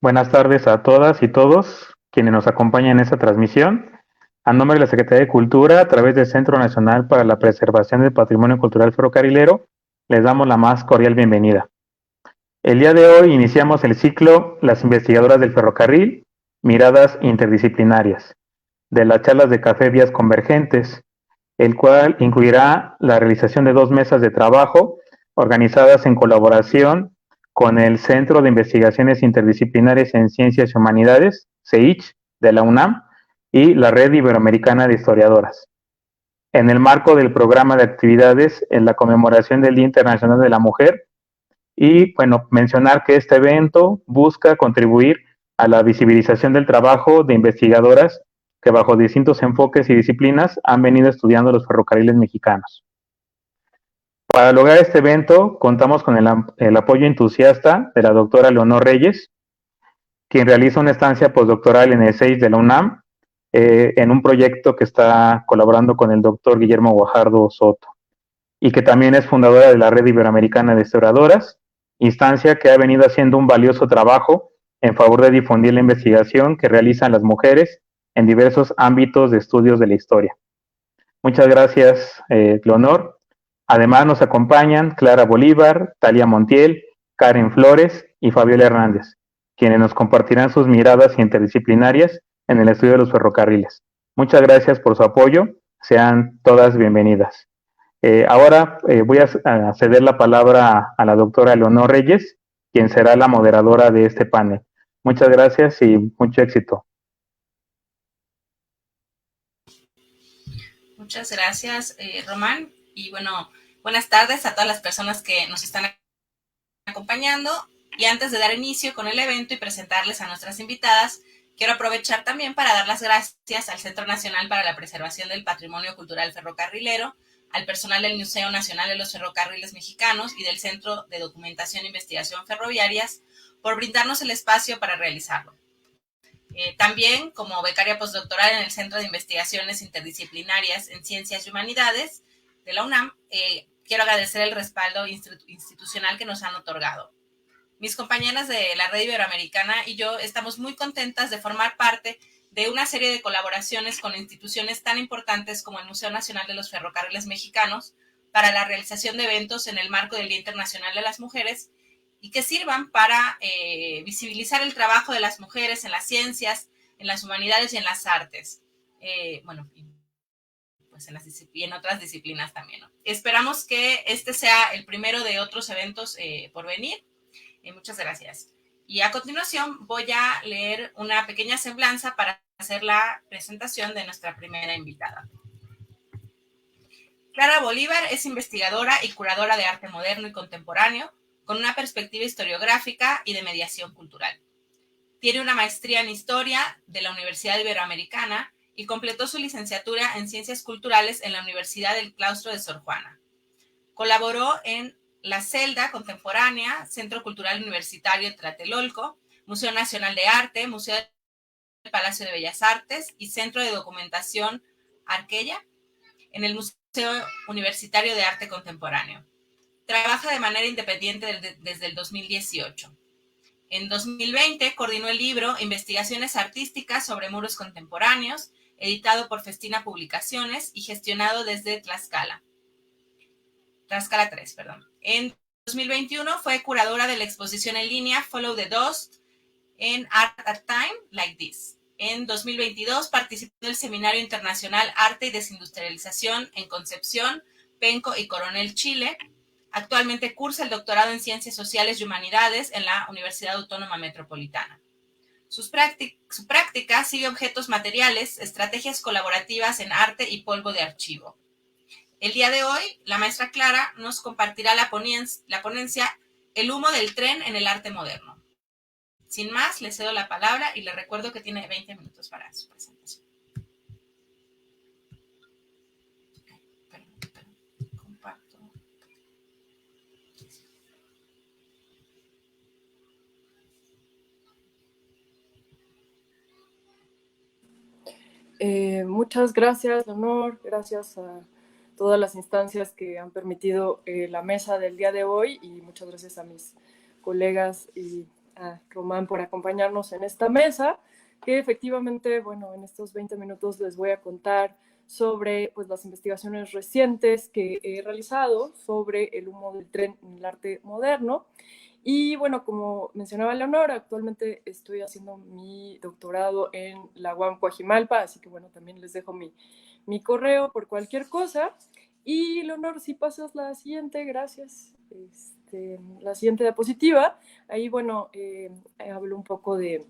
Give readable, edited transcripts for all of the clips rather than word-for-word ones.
Buenas tardes a todas y todos quienes nos acompañan en esta transmisión. A nombre de la Secretaría de Cultura, a través del Centro Nacional para la Preservación del Patrimonio Cultural Ferrocarrilero, les damos la más cordial bienvenida. El día de hoy iniciamos el ciclo Las investigadoras del ferrocarril, miradas interdisciplinarias, de las charlas de café Vías Convergentes, el cual incluirá la realización de 2 mesas de trabajo organizadas en colaboración con el Centro de Investigaciones Interdisciplinarias en Ciencias y Humanidades, CEICH, de la UNAM, y la Red Iberoamericana de Historiadoras. En el marco del programa de actividades en la conmemoración del Día Internacional de la Mujer, y bueno, mencionar que este evento busca contribuir a la visibilización del trabajo de investigadoras que bajo distintos enfoques y disciplinas han venido estudiando los ferrocarriles mexicanos. Para lograr este evento, contamos con el apoyo entusiasta de la doctora Leonor Reyes, quien realiza una estancia postdoctoral en el CEICH de la UNAM, en un proyecto que está colaborando con el doctor Guillermo Guajardo Soto, y que también es fundadora de la Red Iberoamericana de Historiadoras, instancia que ha venido haciendo un valioso trabajo en favor de difundir la investigación que realizan las mujeres en diversos ámbitos de estudios de la historia. Muchas gracias, Leonor. Además nos acompañan Clara Bolívar, Talia Montiel, Karen Flores y Fabiola Hernández, quienes nos compartirán sus miradas interdisciplinarias en el estudio de los ferrocarriles. Muchas gracias por su apoyo. Sean todas bienvenidas. Ahora voy a ceder la palabra a la doctora Leonor Reyes, quien será la moderadora de este panel. Muchas gracias y mucho éxito. Muchas gracias, Román. Y bueno, buenas tardes a todas las personas que nos están acompañando. Y antes de dar inicio con el evento y presentarles a nuestras invitadas, quiero aprovechar también para dar las gracias al Centro Nacional para la Preservación del Patrimonio Cultural Ferrocarrilero, al personal del Museo Nacional de los Ferrocarriles Mexicanos y del Centro de Documentación e Investigación Ferroviarias por brindarnos el espacio para realizarlo. También como becaria postdoctoral en el Centro de Investigaciones Interdisciplinarias en Ciencias y Humanidades de la UNAM, quiero agradecer el respaldo institucional que nos han otorgado. Mis compañeras de la Red Iberoamericana y yo estamos muy contentas de formar parte de una serie de colaboraciones con instituciones tan importantes como el Museo Nacional de los Ferrocarriles Mexicanos para la realización de eventos en el marco del Día Internacional de las Mujeres y que sirvan para visibilizar el trabajo de las mujeres en las ciencias, en las humanidades y en las artes. Bueno, pues y en otras disciplinas también, ¿no? Esperamos que este sea el primero de otros eventos por venir. Muchas gracias. Y a continuación voy a leer una pequeña semblanza para hacer la presentación de nuestra primera invitada. Clara Bolívar es investigadora y curadora de arte moderno y contemporáneo, con una perspectiva historiográfica y de mediación cultural. Tiene una maestría en Historia de la Universidad Iberoamericana y completó su licenciatura en Ciencias Culturales en la Universidad del Claustro de Sor Juana. Colaboró en La Celda Contemporánea, Centro Cultural Universitario de Tlatelolco, Museo Nacional de Arte, Museo del Palacio de Bellas Artes y Centro de Documentación Arquella, en el Museo Universitario de Arte Contemporáneo. Trabaja de manera independiente desde el 2018. En 2020 coordinó el libro Investigaciones Artísticas sobre Muros Contemporáneos, editado por Festina Publicaciones y gestionado desde Tlaxcala 3, perdón. En 2021 fue curadora de la exposición en línea Follow the Dust en Art at Time Like This. En 2022 participó del Seminario Internacional Arte y Desindustrialización en Concepción, Penco y Coronel, Chile. Actualmente cursa el doctorado en Ciencias Sociales y Humanidades en la Universidad Autónoma Metropolitana. Su práctica sigue objetos materiales, estrategias colaborativas en arte y polvo de archivo. El día de hoy, la maestra Clara nos compartirá la ponencia El humo del tren en el arte moderno. Sin más, le cedo la palabra y le recuerdo que tiene 20 minutos para su presentación. Comparto. Muchas gracias, Leonor. Gracias a todas las instancias que han permitido la mesa del día de hoy y muchas gracias a mis colegas y a Román por acompañarnos en esta mesa, que efectivamente, bueno, en estos 20 minutos les voy a contar sobre pues, las investigaciones recientes que he realizado sobre el humo del tren en el arte moderno. Y bueno, como mencionaba Leonor, actualmente estoy haciendo mi doctorado en la UAM Coajimalpa, así que bueno, también les dejo mi correo por cualquier cosa. Y Leonor, si pasas la siguiente, gracias. La siguiente diapositiva, ahí bueno, hablo un poco de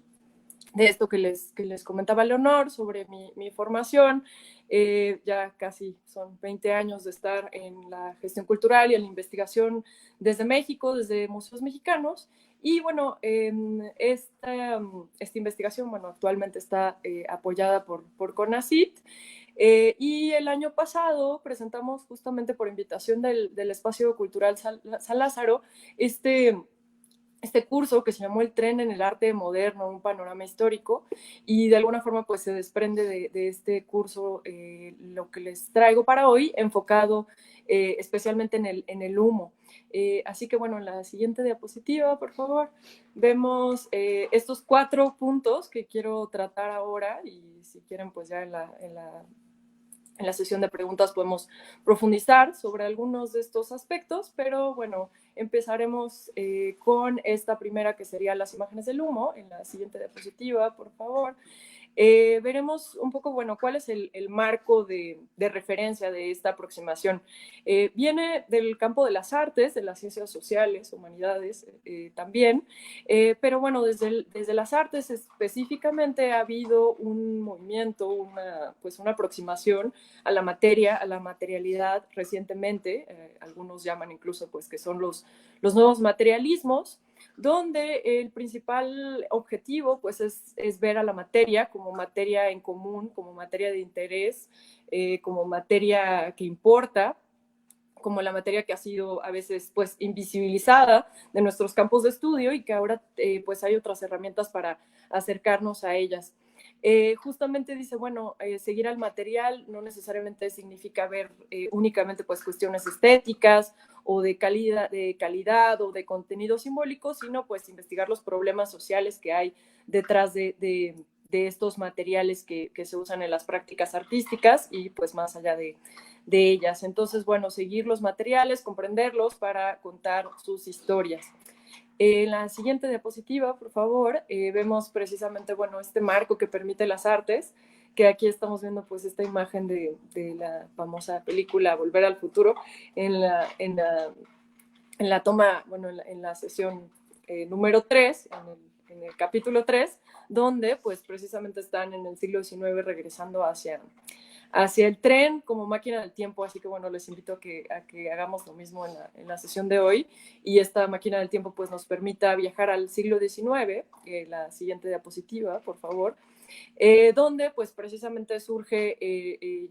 esto que les comentaba Leonor sobre mi formación. Ya casi son 20 años de estar en la gestión cultural y en la investigación desde México, desde museos mexicanos. Y bueno, esta investigación, bueno, actualmente está apoyada por CONACYT. Y el año pasado presentamos justamente por invitación del Espacio Cultural San Lázaro este curso que se llamó El tren en el arte moderno, un panorama histórico, y de alguna forma pues se desprende de este curso lo que les traigo para hoy, enfocado especialmente en el humo. Así que bueno, en la siguiente diapositiva, por favor, vemos estos 4 puntos que quiero tratar ahora, y si quieren pues ya en la sesión de preguntas podemos profundizar sobre algunos de estos aspectos, pero bueno, empezaremos con esta primera que sería las imágenes del humo. En la siguiente diapositiva, por favor. Veremos un poco, bueno, cuál es el marco de referencia de esta aproximación. Viene del campo de las artes, de las ciencias sociales, humanidades también, pero bueno, desde las artes específicamente ha habido un movimiento, pues una aproximación a la materia, a la materialidad recientemente, algunos llaman incluso pues que son los nuevos materialismos, donde el principal objetivo pues es ver a la materia como materia en común, como materia de interés, como materia que importa, como la materia que ha sido a veces pues invisibilizada de nuestros campos de estudio y que ahora pues hay otras herramientas para acercarnos a ellas. Justamente dice, bueno, seguir al material no necesariamente significa ver únicamente pues cuestiones estéticas o de calidad o de contenido simbólico, sino pues investigar los problemas sociales que hay detrás de estos materiales que se usan en las prácticas artísticas y pues más allá de ellas. Entonces, bueno, seguir los materiales, comprenderlos para contar sus historias. En la siguiente diapositiva, por favor, vemos precisamente, bueno, este marco que permite las artes, que aquí estamos viendo pues esta imagen de la famosa película Volver al Futuro, en la toma, bueno, en la sesión número 3, en el capítulo 3, donde pues precisamente están en el siglo XIX regresando hacia el tren como máquina del tiempo, así que bueno, les invito a que hagamos lo mismo en la sesión de hoy, y esta máquina del tiempo pues nos permita viajar al siglo XIX, la siguiente diapositiva, por favor, donde pues precisamente surge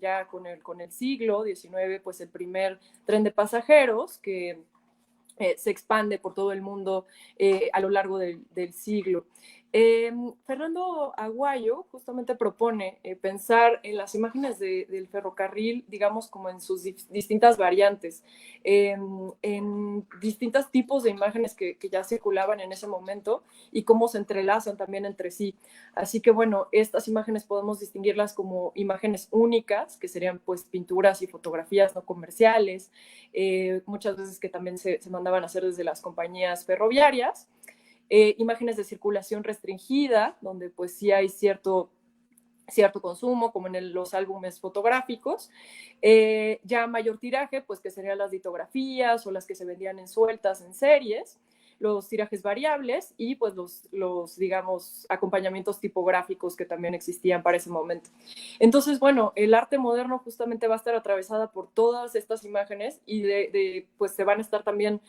ya con el siglo XIX pues el primer tren de pasajeros que se expande por todo el mundo a lo largo del siglo. Fernando Aguayo justamente propone pensar en las imágenes del ferrocarril, digamos, como en sus distintas variantes, en distintos tipos de imágenes que ya circulaban en ese momento y cómo se entrelazan también entre sí. Así que, bueno, estas imágenes podemos distinguirlas como imágenes únicas, que serían pues pinturas y fotografías no comerciales, muchas veces que también se mandaban a hacer desde las compañías ferroviarias, imágenes de circulación restringida, donde pues sí hay cierto consumo, como en los álbumes fotográficos, ya mayor tiraje, pues que serían las litografías o las que se vendían en sueltas en series, los tirajes variables y pues los digamos, acompañamientos tipográficos que también existían para ese momento. Entonces, bueno, el arte moderno justamente va a estar atravesada por todas estas imágenes y pues se van a estar también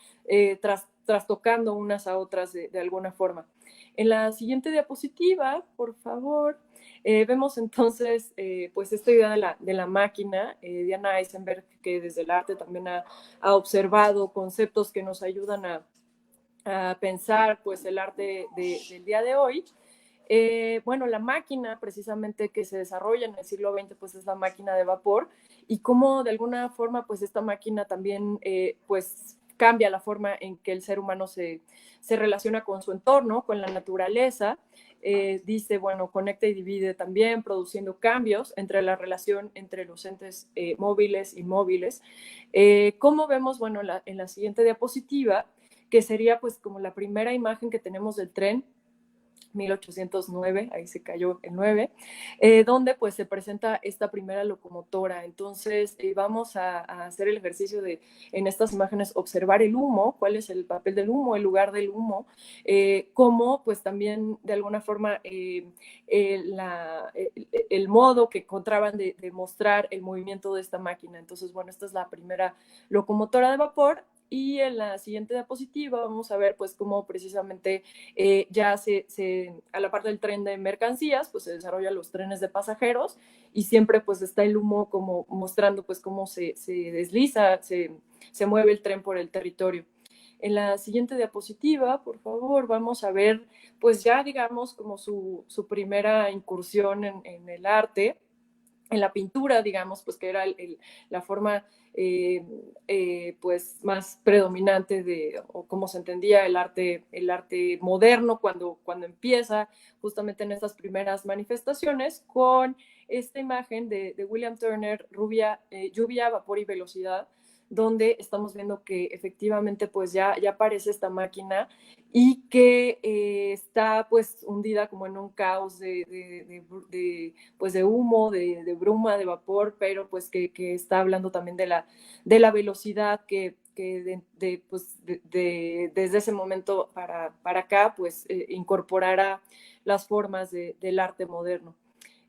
trastocando unas a otras de alguna forma. En la siguiente diapositiva, por favor, vemos entonces pues esta idea de la máquina, Diana Eisenberg, que desde el arte también ha observado conceptos que nos ayudan a pensar pues el arte del día de hoy. Bueno, la máquina precisamente que se desarrolla en el siglo XX pues es la máquina de vapor, y cómo de alguna forma pues esta máquina también pues cambia la forma en que el ser humano se relaciona con su entorno, con la naturaleza. Dice, bueno, conecta y divide también, produciendo cambios entre la relación entre los entes móviles e inmóviles. Como vemos, bueno, en la siguiente diapositiva, que sería pues como la primera imagen que tenemos del tren, 1809, ahí se cayó el 9, donde pues se presenta esta primera locomotora. Entonces vamos a hacer el ejercicio de, en estas imágenes, observar el humo, cuál es el papel del humo, el lugar del humo, cómo pues también de alguna forma el modo que encontraban de mostrar el movimiento de esta máquina. Entonces, bueno, esta es la primera locomotora de vapor. Y en la siguiente diapositiva vamos a ver pues cómo precisamente ya a la parte del tren de mercancías pues se desarrollan los trenes de pasajeros y siempre pues está el humo como mostrando pues cómo se desliza, se mueve el tren por el territorio. En la siguiente diapositiva, por favor, vamos a ver pues ya digamos como su primera incursión en el arte, en la pintura, digamos, pues que era la forma pues más predominante o cómo se entendía el arte moderno cuando empieza justamente en estas primeras manifestaciones con esta imagen de William Turner, Lluvia, Vapor y Velocidad, donde estamos viendo que efectivamente pues ya aparece esta máquina y que está pues hundida como en un caos pues de humo, de bruma, de vapor, pero pues que está hablando también de la velocidad que desde ese momento para acá pues incorporará las formas del arte moderno.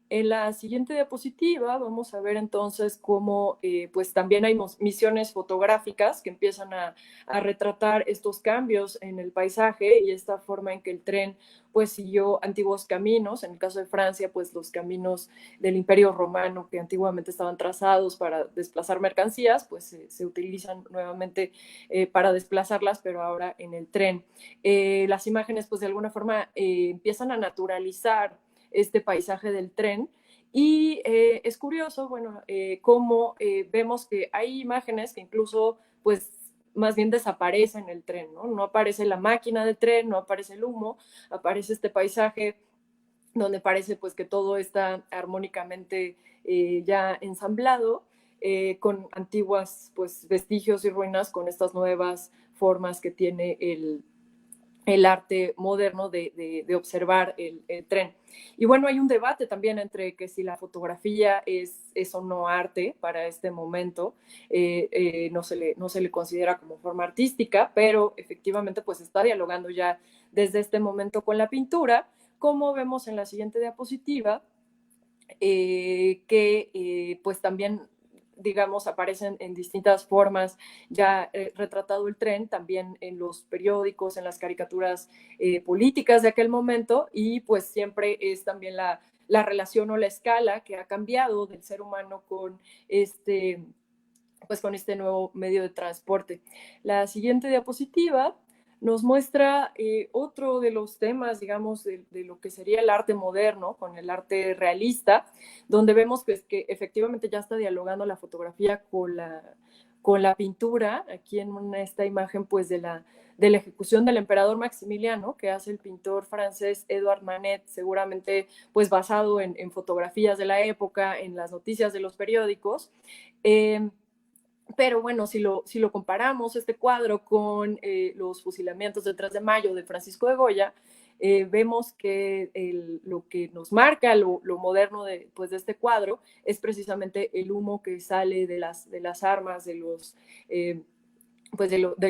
En la siguiente diapositiva vamos a ver entonces cómo pues también hay misiones fotográficas que empiezan a retratar estos cambios en el paisaje y esta forma en que el tren pues siguió antiguos caminos. En el caso de Francia, pues los caminos del Imperio Romano que antiguamente estaban trazados para desplazar mercancías, pues se utilizan nuevamente para desplazarlas, pero ahora en el tren. Las imágenes pues de alguna forma empiezan a naturalizar este paisaje del tren. Y es curioso, bueno, cómo vemos que hay imágenes que incluso, pues, más bien desaparecen el tren, ¿no? No aparece la máquina del tren, no aparece el humo, aparece este paisaje donde parece, pues, que todo está armónicamente ya ensamblado, con antiguas, pues, vestigios y ruinas, con estas nuevas formas que tiene el arte moderno de observar el tren. Y bueno, hay un debate también entre que si la fotografía es o no arte para este momento, no se le considera como forma artística, pero efectivamente pues está dialogando ya desde este momento con la pintura, como vemos en la siguiente diapositiva, que pues también digamos, aparecen en distintas formas, ya retratado el tren, también en los periódicos, en las caricaturas políticas de aquel momento, y pues siempre es también la relación o la escala que ha cambiado del ser humano con pues con este nuevo medio de transporte. La siguiente diapositiva nos muestra otro de los temas, digamos, de lo que sería el arte moderno con el arte realista, donde vemos pues, que efectivamente ya está dialogando la fotografía con la pintura, aquí en esta imagen pues de la ejecución del emperador Maximiliano, que hace el pintor francés Edouard Manet, seguramente pues basado en fotografías de la época, en las noticias de los periódicos. Pero bueno, si lo comparamos este cuadro con los fusilamientos del 3 de mayo de Francisco de Goya, vemos que lo que nos marca lo moderno de este cuadro es precisamente el humo que sale de las armas, de los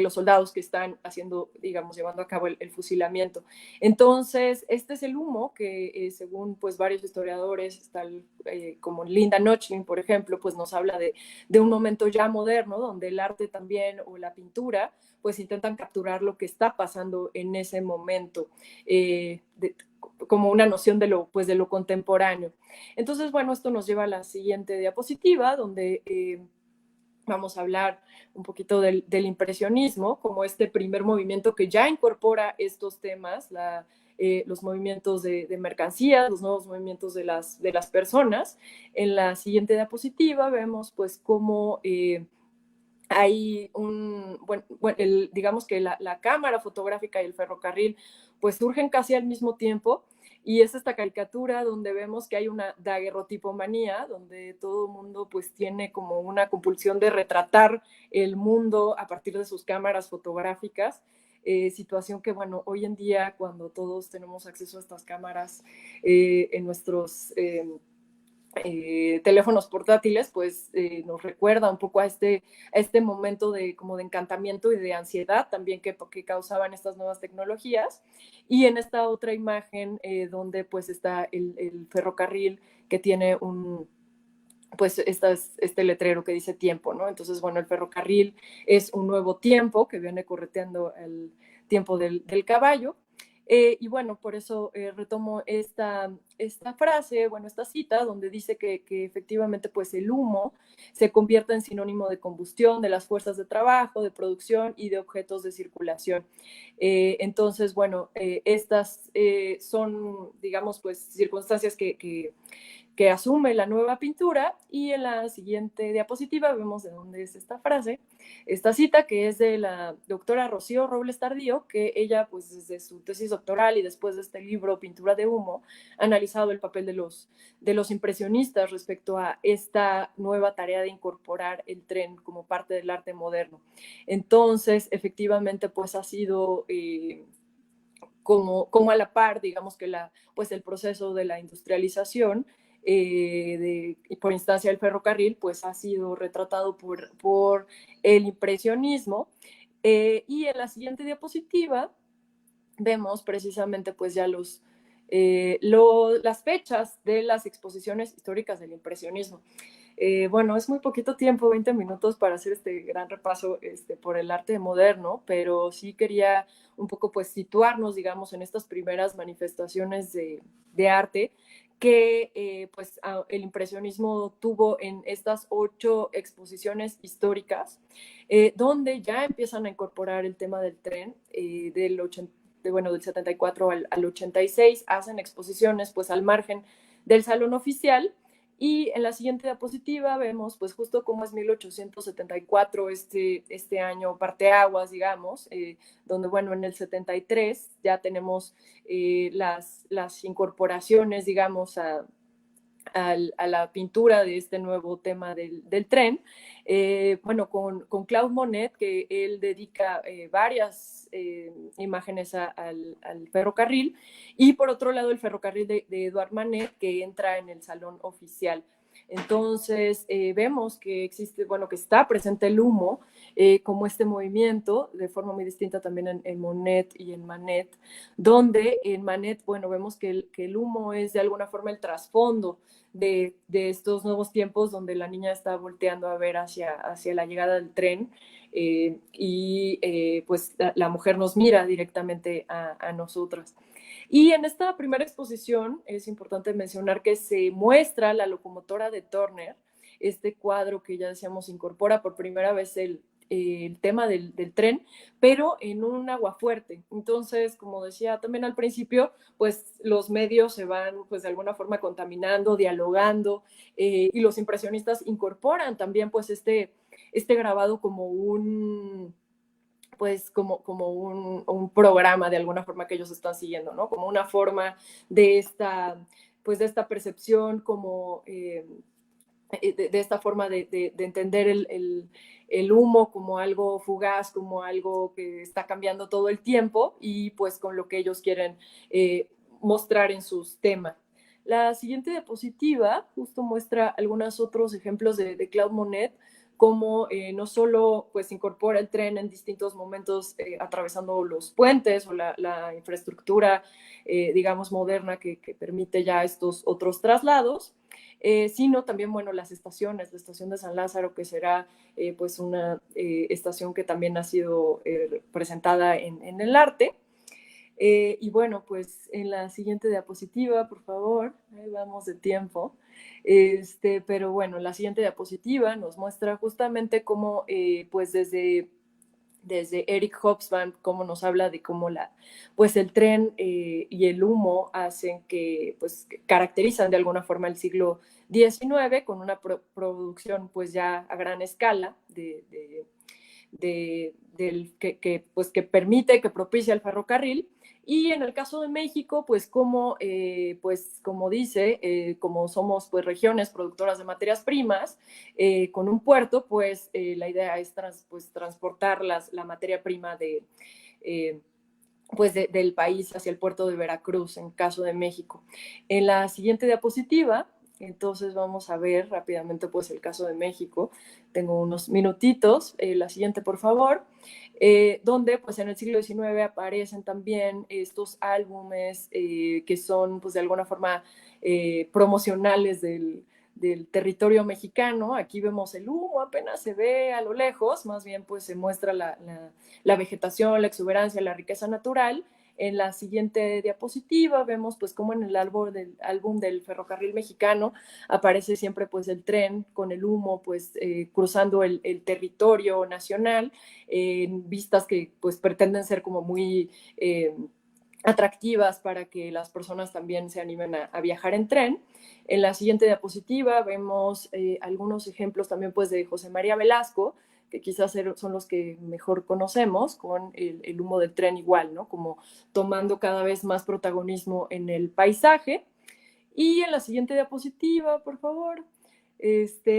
soldados que están haciendo, digamos, llevando a cabo el fusilamiento. Entonces, este es el humo que, según pues varios historiadores, como Linda Nochlin, por ejemplo, pues nos habla de un momento ya moderno, donde el arte también o la pintura, pues intentan capturar lo que está pasando en ese momento, como una noción de lo contemporáneo. Entonces, bueno, esto nos lleva a la siguiente diapositiva, donde vamos a hablar un poquito del impresionismo, como este primer movimiento que ya incorpora estos temas, los movimientos de mercancías, los nuevos movimientos de las personas. En la siguiente diapositiva vemos pues cómo hay digamos que la cámara fotográfica y el ferrocarril pues surgen casi al mismo tiempo, y es esta caricatura donde vemos que hay una daguerrotipomanía, donde todo el mundo pues tiene como una compulsión de retratar el mundo a partir de sus cámaras fotográficas, situación que bueno, hoy en día cuando todos tenemos acceso a estas cámaras en nuestros teléfonos portátiles, pues nos recuerda un poco a este momento de, como de encantamiento y de ansiedad también que causaban estas nuevas tecnologías. Y en esta otra imagen donde pues está el ferrocarril que tiene pues este letrero que dice tiempo, ¿no? Entonces, bueno, el ferrocarril es un nuevo tiempo que viene correteando el tiempo del caballo. Y bueno, por eso retomo esta frase, bueno, esta cita, donde dice que efectivamente pues el humo se convierte en sinónimo de combustión de las fuerzas de trabajo, de producción y de objetos de circulación. Entonces, bueno, estas son, digamos, pues circunstancias que asume la nueva pintura, y en la siguiente diapositiva vemos de dónde es esta frase, esta cita que es de la doctora Rocío Robles Tardío, que ella pues desde su tesis doctoral y después de este libro Pintura de humo ha analizado el papel de los impresionistas respecto a esta nueva tarea de incorporar el tren como parte del arte moderno. Entonces, efectivamente, pues ha sido como a la par, digamos que pues el proceso de la industrialización por instancia del ferrocarril, pues ha sido retratado por el impresionismo. Y en la siguiente diapositiva vemos precisamente pues ya las fechas de las exposiciones históricas del impresionismo. Bueno, es muy poquito tiempo, 20 minutos para hacer este gran repaso por el arte moderno, pero sí quería un poco pues situarnos, digamos, en estas primeras manifestaciones de arte que pues el impresionismo tuvo en estas 8 exposiciones históricas, donde ya empiezan a incorporar el tema del tren del 74 al 86, hacen exposiciones pues al margen del salón oficial. Y en la siguiente diapositiva vemos pues justo cómo es 1874, este año parteaguas, digamos, donde bueno, en el 73 ya tenemos las incorporaciones, digamos, a la pintura de este nuevo tema del tren. Bueno, con Claude Monet, que él dedica varias imágenes al ferrocarril, y por otro lado el ferrocarril de Edouard Manet, que entra en el salón oficial. Entonces vemos que existe, bueno, que está presente el humo como este movimiento, de forma muy distinta también en Monet y en Manet, donde en Manet, bueno, vemos que el humo es de alguna forma el trasfondo de estos nuevos tiempos, donde la niña está volteando a ver hacia la llegada del tren, y pues la mujer nos mira directamente a nosotras. Y en esta primera exposición es importante mencionar que se muestra la locomotora de Turner, este cuadro que ya decíamos incorpora por primera vez el tema del tren, pero en un aguafuerte. Entonces, como decía también al principio, pues los medios se van pues de alguna forma contaminando, dialogando, y los impresionistas incorporan también pues este grabado como un programa de alguna forma que ellos están siguiendo, ¿no? Como una forma de esta percepción, como de esta forma de entender el humo como algo fugaz, como algo que está cambiando todo el tiempo, y pues con lo que ellos quieren mostrar en sus temas. La siguiente diapositiva justo muestra algunos otros ejemplos de Claude Monet, como no solo pues incorpora el tren en distintos momentos atravesando los puentes o la infraestructura digamos moderna que permite ya estos otros traslados, sino también, bueno, las estaciones, la estación de San Lázaro, que será pues una estación que también ha sido presentada en el arte. Y bueno, pues en la siguiente diapositiva, por favor, ahí vamos de tiempo. Pero bueno, la siguiente diapositiva nos muestra justamente cómo, pues desde Eric Hobsbawm, cómo nos habla de cómo pues el tren y el humo hacen pues caracterizan de alguna forma el siglo XIX, con una producción pues ya a gran escala que permite, que propicia el ferrocarril. Y en el caso de México, pues como dice, como somos pues regiones productoras de materias primas, con un puerto, pues la idea es transportar la materia prima del país hacia el puerto de Veracruz, en caso de México. En la siguiente diapositiva, entonces vamos a ver rápidamente pues el caso de México. Tengo unos minutitos. La siguiente, por favor. Donde pues en el siglo XIX aparecen también estos álbumes que son pues de alguna forma promocionales del territorio mexicano. Aquí vemos el humo, apenas se ve a lo lejos, más bien pues se muestra la vegetación, la exuberancia, la riqueza natural. En la siguiente diapositiva vemos pues cómo en el álbum del ferrocarril mexicano aparece siempre pues el tren con el humo pues cruzando el territorio nacional en vistas que pues pretenden ser como muy atractivas para que las personas también se animen a viajar en tren. En la siguiente diapositiva vemos algunos ejemplos también pues de José María Velasco, que quizás son los que mejor conocemos, con el humo del tren igual, ¿no? Como tomando cada vez más protagonismo en el paisaje. Y en la siguiente diapositiva, por favor,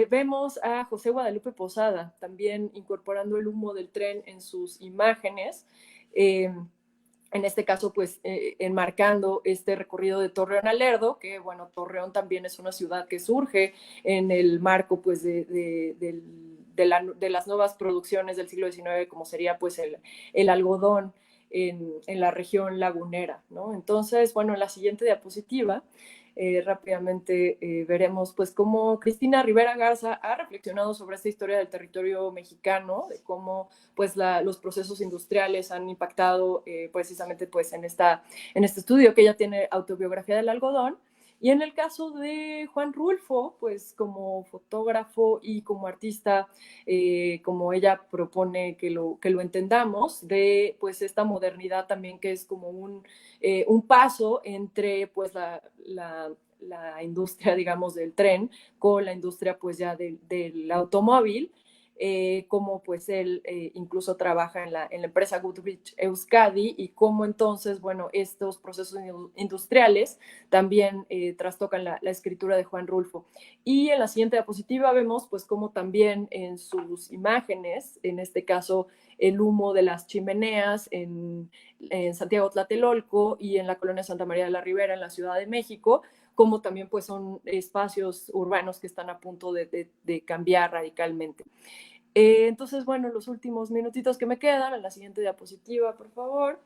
vemos a José Guadalupe Posada, también incorporando el humo del tren en sus imágenes. En este caso, pues, enmarcando este recorrido de Torreón a Lerdo, que, bueno, Torreón también es una ciudad que surge en el marco, pues, de las nuevas producciones del siglo XIX, como sería, pues, el algodón en la región lagunera, ¿no? Entonces, bueno, en la siguiente diapositiva, rápidamente veremos pues cómo Cristina Rivera Garza ha reflexionado sobre esta historia del territorio mexicano, de cómo pues los procesos industriales han impactado precisamente pues en este estudio que ella tiene, Autobiografía del algodón. Y en el caso de Juan Rulfo, pues como fotógrafo y como artista, como ella propone que lo entendamos, de pues esta modernidad también que es como un paso entre pues la industria, digamos, del tren con la industria pues ya del automóvil. Cómo pues él incluso trabaja en la empresa Goodrich Euskadi y cómo entonces, bueno, estos procesos industriales también trastocan la escritura de Juan Rulfo. Y en la siguiente diapositiva vemos pues cómo también en sus imágenes, en este caso el humo de las chimeneas en Santiago Tlatelolco y en la colonia Santa María de la Ribera en la Ciudad de México, como también pues son espacios urbanos que están a punto de cambiar radicalmente. Entonces, bueno, los últimos minutitos que me quedan, en la siguiente diapositiva, por favor,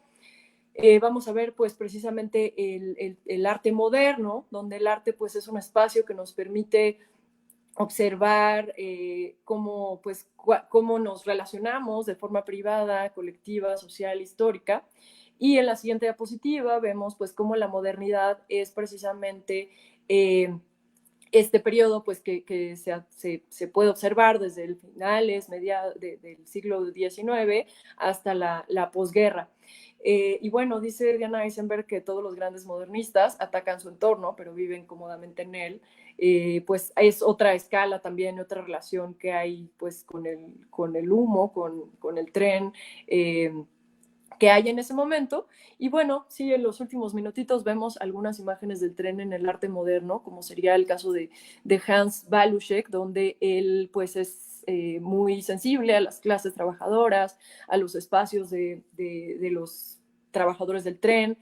vamos a ver pues precisamente el arte moderno, donde el arte pues es un espacio que nos permite observar cómo nos relacionamos de forma privada, colectiva, social, histórica. Y en la siguiente diapositiva vemos pues cómo la modernidad es precisamente este periodo pues que se puede observar desde el finales del siglo XIX hasta la posguerra. Y bueno, dice Diana Eisenberg que todos los grandes modernistas atacan su entorno, pero viven cómodamente en él. Pues es otra escala también, otra relación que hay pues con el humo, con el tren, que hay en ese momento. Y bueno, sí, en los últimos minutitos vemos algunas imágenes del tren en el arte moderno, como sería el caso de Hans Baluschek, donde él pues es muy sensible a las clases trabajadoras, a los espacios de los trabajadores del tren,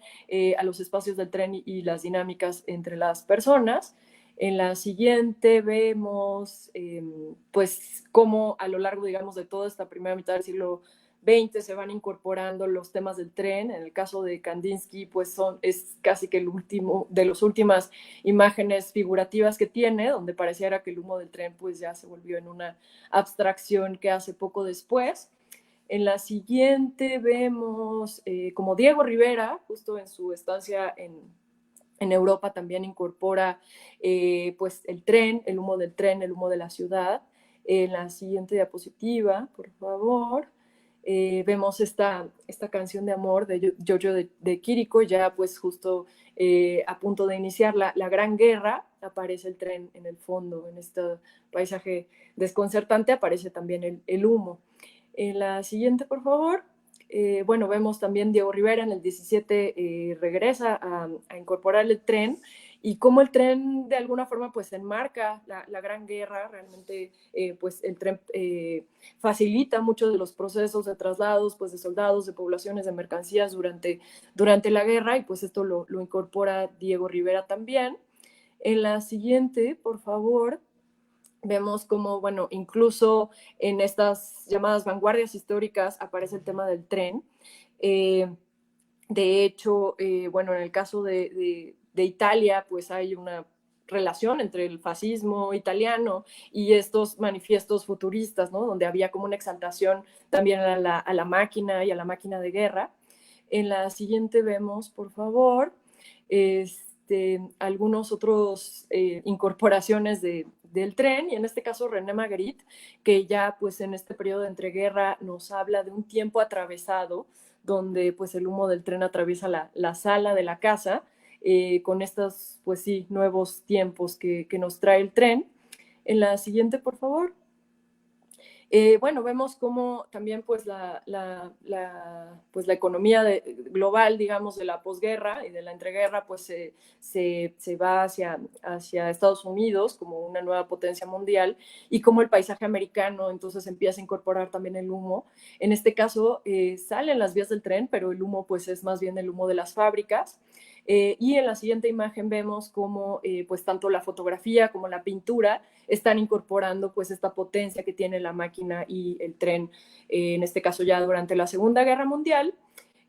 a los espacios del tren y las dinámicas entre las personas. En la siguiente vemos pues cómo a lo largo, digamos, de toda esta primera mitad del siglo XX se van incorporando los temas del tren. En el caso de Kandinsky, pues es casi que el último de las últimas imágenes figurativas que tiene, donde pareciera que el humo del tren pues ya se volvió en una abstracción que hace poco después. En la siguiente vemos como Diego Rivera, justo en su estancia en Europa, también incorpora pues el tren, el humo del tren, el humo de la ciudad. En la siguiente diapositiva, por favor. Vemos esta canción de amor de Giorgio de Chirico, ya pues justo a punto de iniciar la Gran Guerra, aparece el tren en el fondo, en este paisaje desconcertante aparece también el humo. En la siguiente, por favor. Bueno, vemos también Diego Rivera en el 17 regresa a incorporar el tren y cómo el tren de alguna forma pues enmarca la Gran Guerra. Realmente pues el tren facilita muchos de los procesos de traslados pues de soldados, de poblaciones, de mercancías durante la guerra, y pues esto lo incorpora Diego Rivera también. En la siguiente, por favor. Vemos como, bueno, incluso en estas llamadas vanguardias históricas aparece el tema del tren. De hecho, bueno, en el caso de Italia, pues hay una relación entre el fascismo italiano y estos manifiestos futuristas, ¿no? Donde había como una exaltación también a la máquina y a la máquina de guerra. En la siguiente vemos, por favor, algunos otros incorporaciones del tren, y en este caso René Magritte, que ya pues en este periodo de entreguerra nos habla de un tiempo atravesado, donde pues el humo del tren atraviesa la sala de la casa, con estos pues sí, nuevos tiempos que nos trae el tren. En la siguiente, por favor. Bueno, vemos cómo también pues pues la economía global, digamos, de la posguerra y de la entreguerra, pues se va hacia Estados Unidos como una nueva potencia mundial, y cómo el paisaje americano entonces empieza a incorporar también el humo. En este caso salen las vías del tren, pero el humo pues es más bien el humo de las fábricas. Y en la siguiente imagen vemos cómo pues tanto la fotografía como la pintura están incorporando pues esta potencia que tiene la máquina y el tren, en este caso ya durante la Segunda Guerra Mundial.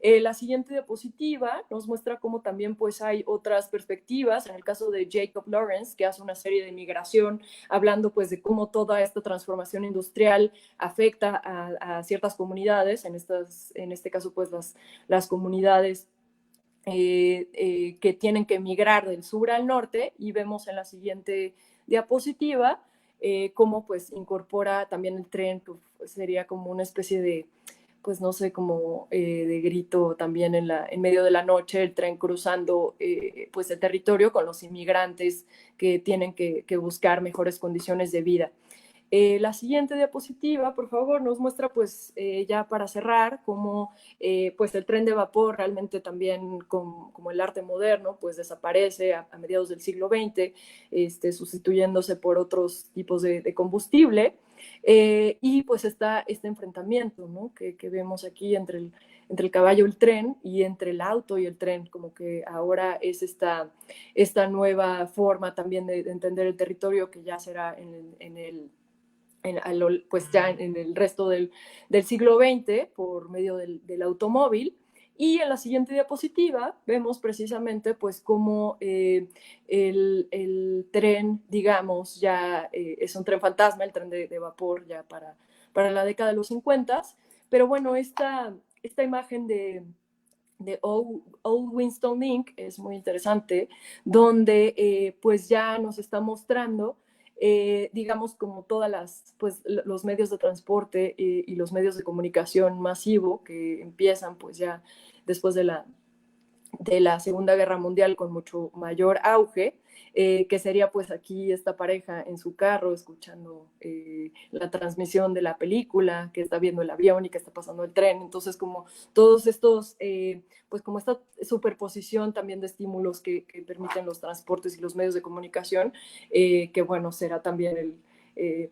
La siguiente diapositiva nos muestra cómo también pues hay otras perspectivas, en el caso de Jacob Lawrence, que hace una serie de migración, hablando pues de cómo toda esta transformación industrial afecta a ciertas comunidades, en este caso pues las comunidades que tienen que migrar del sur al norte, y vemos en la siguiente diapositiva cómo pues incorpora también el tren, pues, sería como una especie de, pues no sé, como de grito también en medio de la noche, el tren cruzando pues el territorio con los inmigrantes que tienen que buscar mejores condiciones de vida. La siguiente diapositiva, por favor, nos muestra, pues, ya para cerrar, cómo pues el tren de vapor realmente también, como el arte moderno, pues desaparece a mediados del siglo XX, sustituyéndose por otros tipos de combustible. Y pues está este enfrentamiento, ¿no? que vemos aquí entre el caballo y el tren, y entre el auto y el tren, como que ahora es esta nueva forma también de entender el territorio, que ya será pues ya en el resto del siglo XX por medio del automóvil. Y en la siguiente diapositiva vemos precisamente pues cómo el tren, digamos, ya es un tren fantasma, el tren de vapor ya para la década de los 50. Pero bueno, esta imagen de Old Winston Link es muy interesante, donde pues ya nos está mostrando digamos, como todas pues, los medios de transporte y los medios de comunicación masivo que empiezan pues ya después de la Segunda Guerra Mundial con mucho mayor auge, que sería pues aquí esta pareja en su carro escuchando la transmisión de la película, que está viendo el avión y que está pasando el tren. Entonces como todos estos, pues como esta superposición también de estímulos que permiten los transportes y los medios de comunicación, que bueno, será también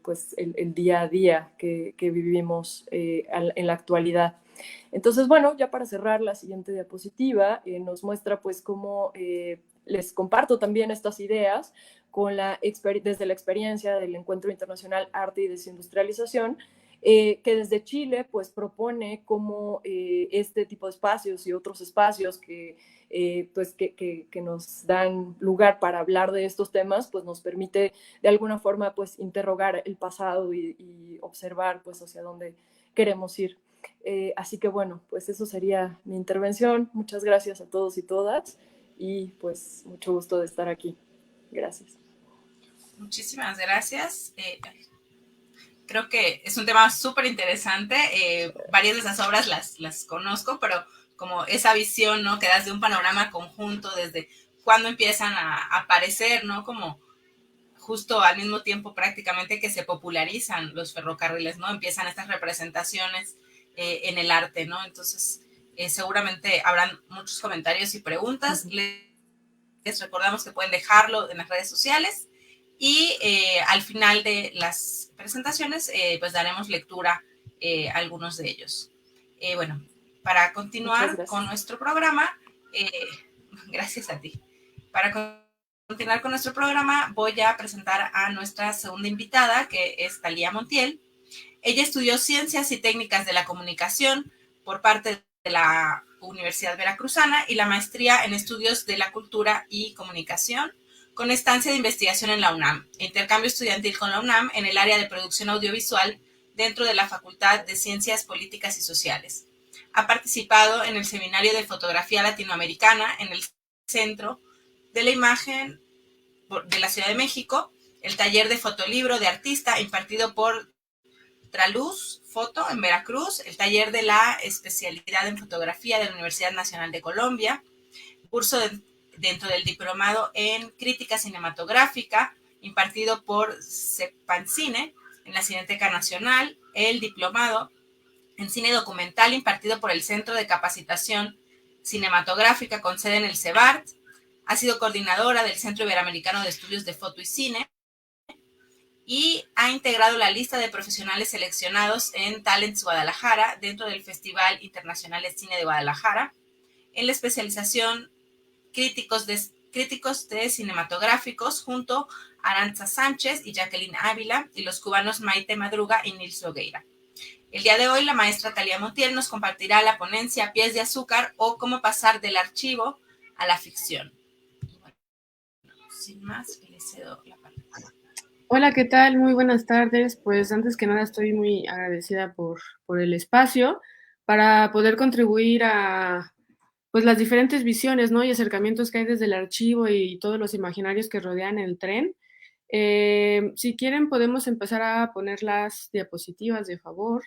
pues el día a día que vivimos en la actualidad. Entonces, bueno, ya para cerrar, la siguiente diapositiva nos muestra pues cómo les comparto también estas ideas desde la experiencia del Encuentro Internacional Arte y Desindustrialización, que desde Chile pues propone cómo este tipo de espacios y otros espacios pues que nos dan lugar para hablar de estos temas, pues nos permite de alguna forma pues interrogar el pasado y observar pues hacia dónde queremos ir. Así que bueno, pues eso sería mi intervención. Muchas gracias a todos y todas, y pues mucho gusto de estar aquí. Gracias. Muchísimas gracias. Creo que es un tema súper interesante. Varias de esas obras las conozco, pero como esa visión, ¿no? Que das de un panorama conjunto desde cuándo empiezan a aparecer, ¿no? Como justo al mismo tiempo prácticamente que se popularizan los ferrocarriles, ¿no? Empiezan estas representaciones en el arte, ¿no? Entonces, seguramente habrán muchos comentarios y preguntas. Les recordamos que pueden dejarlo en las redes sociales y al final de las presentaciones pues daremos lectura a algunos de ellos. Bueno, para continuar con nuestro programa, gracias a ti. Para continuar con nuestro programa, voy a presentar a nuestra segunda invitada, que es Thalía Montiel. Ella estudió Ciencias y Técnicas de la Comunicación por parte de la Universidad Veracruzana y la maestría en Estudios de la Cultura y Comunicación, con estancia de investigación en la UNAM, e intercambio estudiantil con la UNAM en el área de producción audiovisual dentro de la Facultad de Ciencias Políticas y Sociales. Ha participado en el Seminario de Fotografía Latinoamericana en el Centro de la Imagen de la Ciudad de México, el taller de fotolibro de artista impartido por Traluz Foto en Veracruz, el taller de la especialidad en fotografía de la Universidad Nacional de Colombia, curso dentro del diplomado en crítica cinematográfica impartido por Cepancine en la Cineteca Nacional, el diplomado en cine documental impartido por el Centro de Capacitación Cinematográfica con sede en el CEBART. Ha sido coordinadora del Centro Iberoamericano de Estudios de Foto y Cine y ha integrado la lista de profesionales seleccionados en Talents Guadalajara dentro del Festival Internacional de Cine de Guadalajara en la especialización críticos de cinematográficos junto a Aranza Sánchez y Jacqueline Ávila y los cubanos Maite Madruga y Nils Logueira. El día de hoy la maestra Thalía Montiel nos compartirá la ponencia Pies de Azúcar o cómo pasar del archivo a la ficción. Sin más, le cedo la palabra. Hola, ¿qué tal? Muy buenas tardes. Pues antes que nada estoy muy agradecida por el espacio para poder contribuir a pues las diferentes visiones, ¿no? Y acercamientos que hay desde el archivo y todos los imaginarios que rodean el tren. Si quieren podemos empezar a poner las diapositivas, de favor.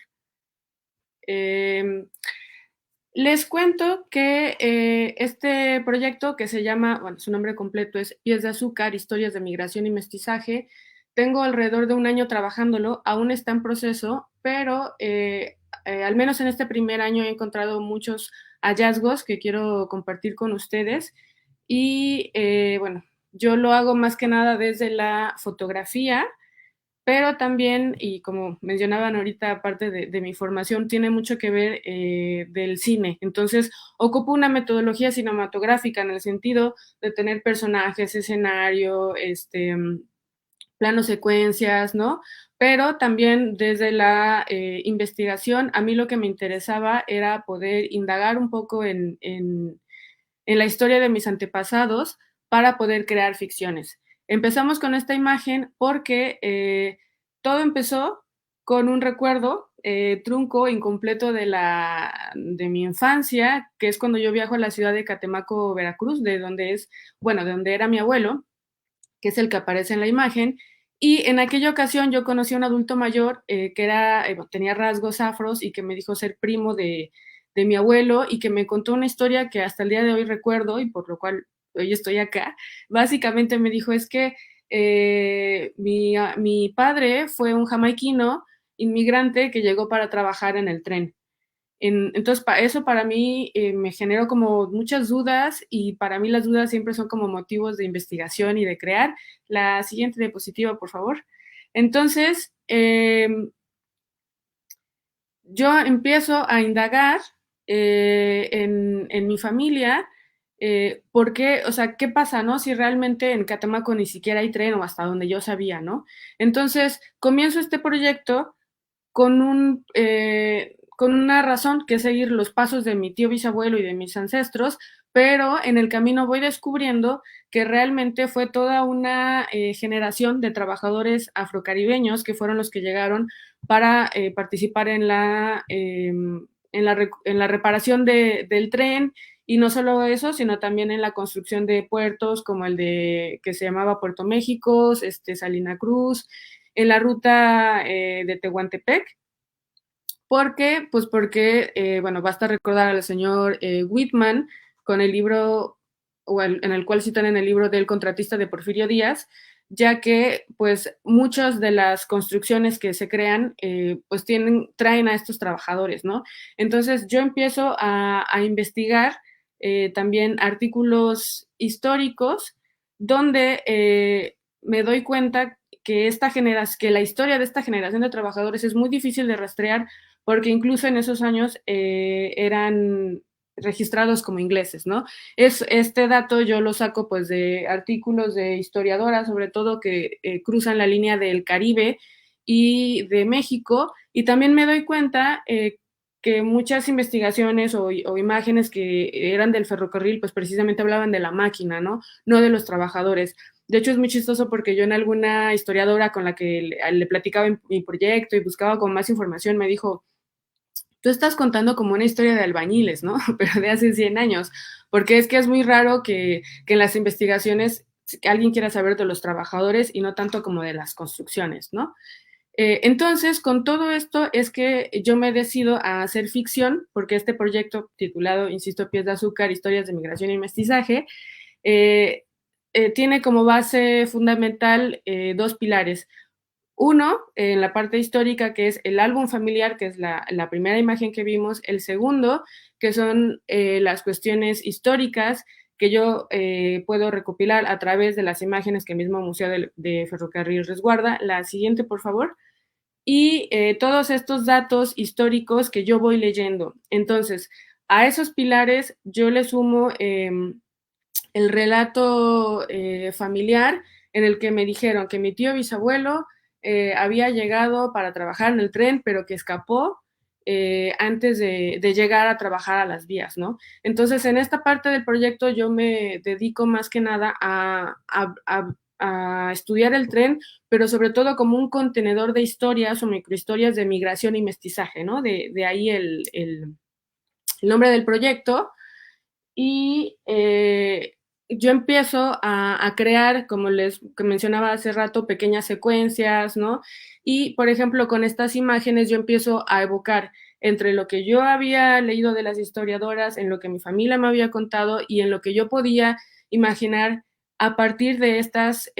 Les cuento que este proyecto, que se llama, bueno, su nombre completo es Pies de Azúcar, Historias de Migración y Mestizaje. Tengo alrededor de un año trabajándolo, aún está en proceso, pero al menos en este primer año he encontrado muchos hallazgos que quiero compartir con ustedes. Y bueno, yo lo hago más que nada desde la fotografía, pero también, y como mencionaban ahorita, parte de mi formación, tiene mucho que ver del cine. Entonces, ocupo una metodología cinematográfica en el sentido de tener personajes, escenario, planos secuencias, ¿no? Pero también desde la investigación, a mí lo que me interesaba era poder indagar un poco en la historia de mis antepasados para poder crear ficciones. Empezamos con esta imagen porque todo empezó con un recuerdo trunco, incompleto de mi infancia, que es cuando yo viajo a la ciudad de Catemaco, Veracruz, de donde era mi abuelo, que es el que aparece en la imagen. Y en aquella ocasión yo conocí a un adulto mayor que tenía rasgos afros y que me dijo ser primo de mi abuelo y que me contó una historia que hasta el día de hoy recuerdo y por lo cual hoy estoy acá. Básicamente me dijo es que mi padre fue un jamaiquino inmigrante que llegó para trabajar en el tren. Entonces, eso para mí me generó como muchas dudas y para mí las dudas siempre son como motivos de investigación y de crear. La siguiente diapositiva, por favor. Entonces, yo empiezo a indagar en mi familia por qué, o sea, qué pasa, ¿no? Si realmente en Catemaco ni siquiera hay tren o hasta donde yo sabía, ¿no? Entonces, comienzo este proyecto con una razón, que es seguir los pasos de mi tío bisabuelo y de mis ancestros, pero en el camino voy descubriendo que realmente fue toda una generación de trabajadores afrocaribeños que fueron los que llegaron para participar en la reparación del tren, y no solo eso, sino también en la construcción de puertos como el que se llamaba Puerto México, Salina Cruz, en la ruta de Tehuantepec. ¿Por qué? Pues porque, bueno, basta recordar al señor Whitman con el libro, en el cual citan en el libro del contratista de Porfirio Díaz, ya que pues muchas de las construcciones que se crean pues traen a estos trabajadores, ¿no? Entonces yo empiezo a investigar también artículos históricos donde me doy cuenta que que la historia de esta generación de trabajadores es muy difícil de rastrear porque incluso en esos años eran registrados como ingleses, ¿no? Este dato yo lo saco pues de artículos de historiadoras, sobre todo que cruzan la línea del Caribe y de México, y también me doy cuenta que muchas investigaciones o imágenes que eran del ferrocarril pues precisamente hablaban de la máquina, ¿no? No de los trabajadores. De hecho, es muy chistoso porque yo en alguna historiadora con la que le platicaba mi proyecto y buscaba con más información, me dijo, tú estás contando como una historia de albañiles, ¿no? Pero de hace 100 años, porque es que es muy raro que en las investigaciones alguien quiera saber de los trabajadores y no tanto como de las construcciones, ¿no? Entonces, con todo esto es que yo me decido a hacer ficción, porque este proyecto titulado, insisto, Pies de Azúcar, Historias de Migración y Mestizaje, tiene como base fundamental dos pilares. Uno, en la parte histórica, que es el álbum familiar, que es la primera imagen que vimos. El segundo, que son las cuestiones históricas que yo puedo recopilar a través de las imágenes que el mismo Museo de Ferrocarril resguarda. La siguiente, por favor. Y todos estos datos históricos que yo voy leyendo. Entonces, a esos pilares yo le sumo el relato familiar en el que me dijeron que mi tío bisabuelo había llegado para trabajar en el tren, pero que escapó antes de llegar a trabajar a las vías, ¿no? Entonces, en esta parte del proyecto yo me dedico más que nada a estudiar el tren, pero sobre todo como un contenedor de historias o microhistorias de migración y mestizaje, ¿no? De ahí el nombre del proyecto. Y yo empiezo a crear, como les mencionaba hace rato, pequeñas secuencias, ¿no? Y, por ejemplo, con estas imágenes yo empiezo a evocar entre lo que yo había leído de las historiadoras, en lo que mi familia me había contado y en lo que yo podía imaginar a partir de estas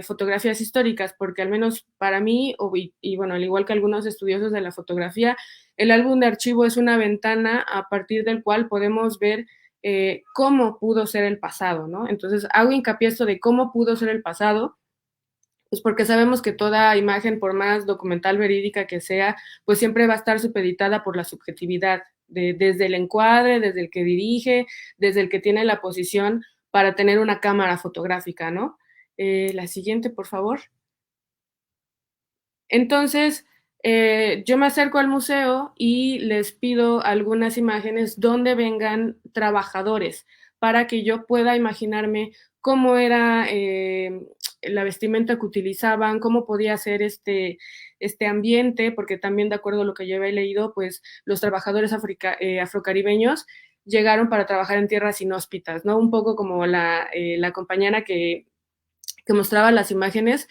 fotografías históricas, porque al menos para mí, y bueno, al igual que algunos estudiosos de la fotografía, el álbum de archivo es una ventana a partir del cual podemos ver cómo pudo ser el pasado, ¿no? Entonces hago hincapié esto de cómo pudo ser el pasado, pues porque sabemos que toda imagen, por más documental verídica que sea, pues siempre va a estar supeditada por la subjetividad, desde el encuadre, desde el que dirige, desde el que tiene la posición para tener una cámara fotográfica, ¿no? La siguiente, por favor. Entonces, yo me acerco al museo y les pido algunas imágenes donde vengan trabajadores para que yo pueda imaginarme cómo era la vestimenta que utilizaban, cómo podía ser este ambiente, porque también de acuerdo a lo que yo había leído, pues los trabajadores afrocaribeños llegaron para trabajar en tierras inhóspitas, ¿no? Un poco como la compañera que mostraba las imágenes,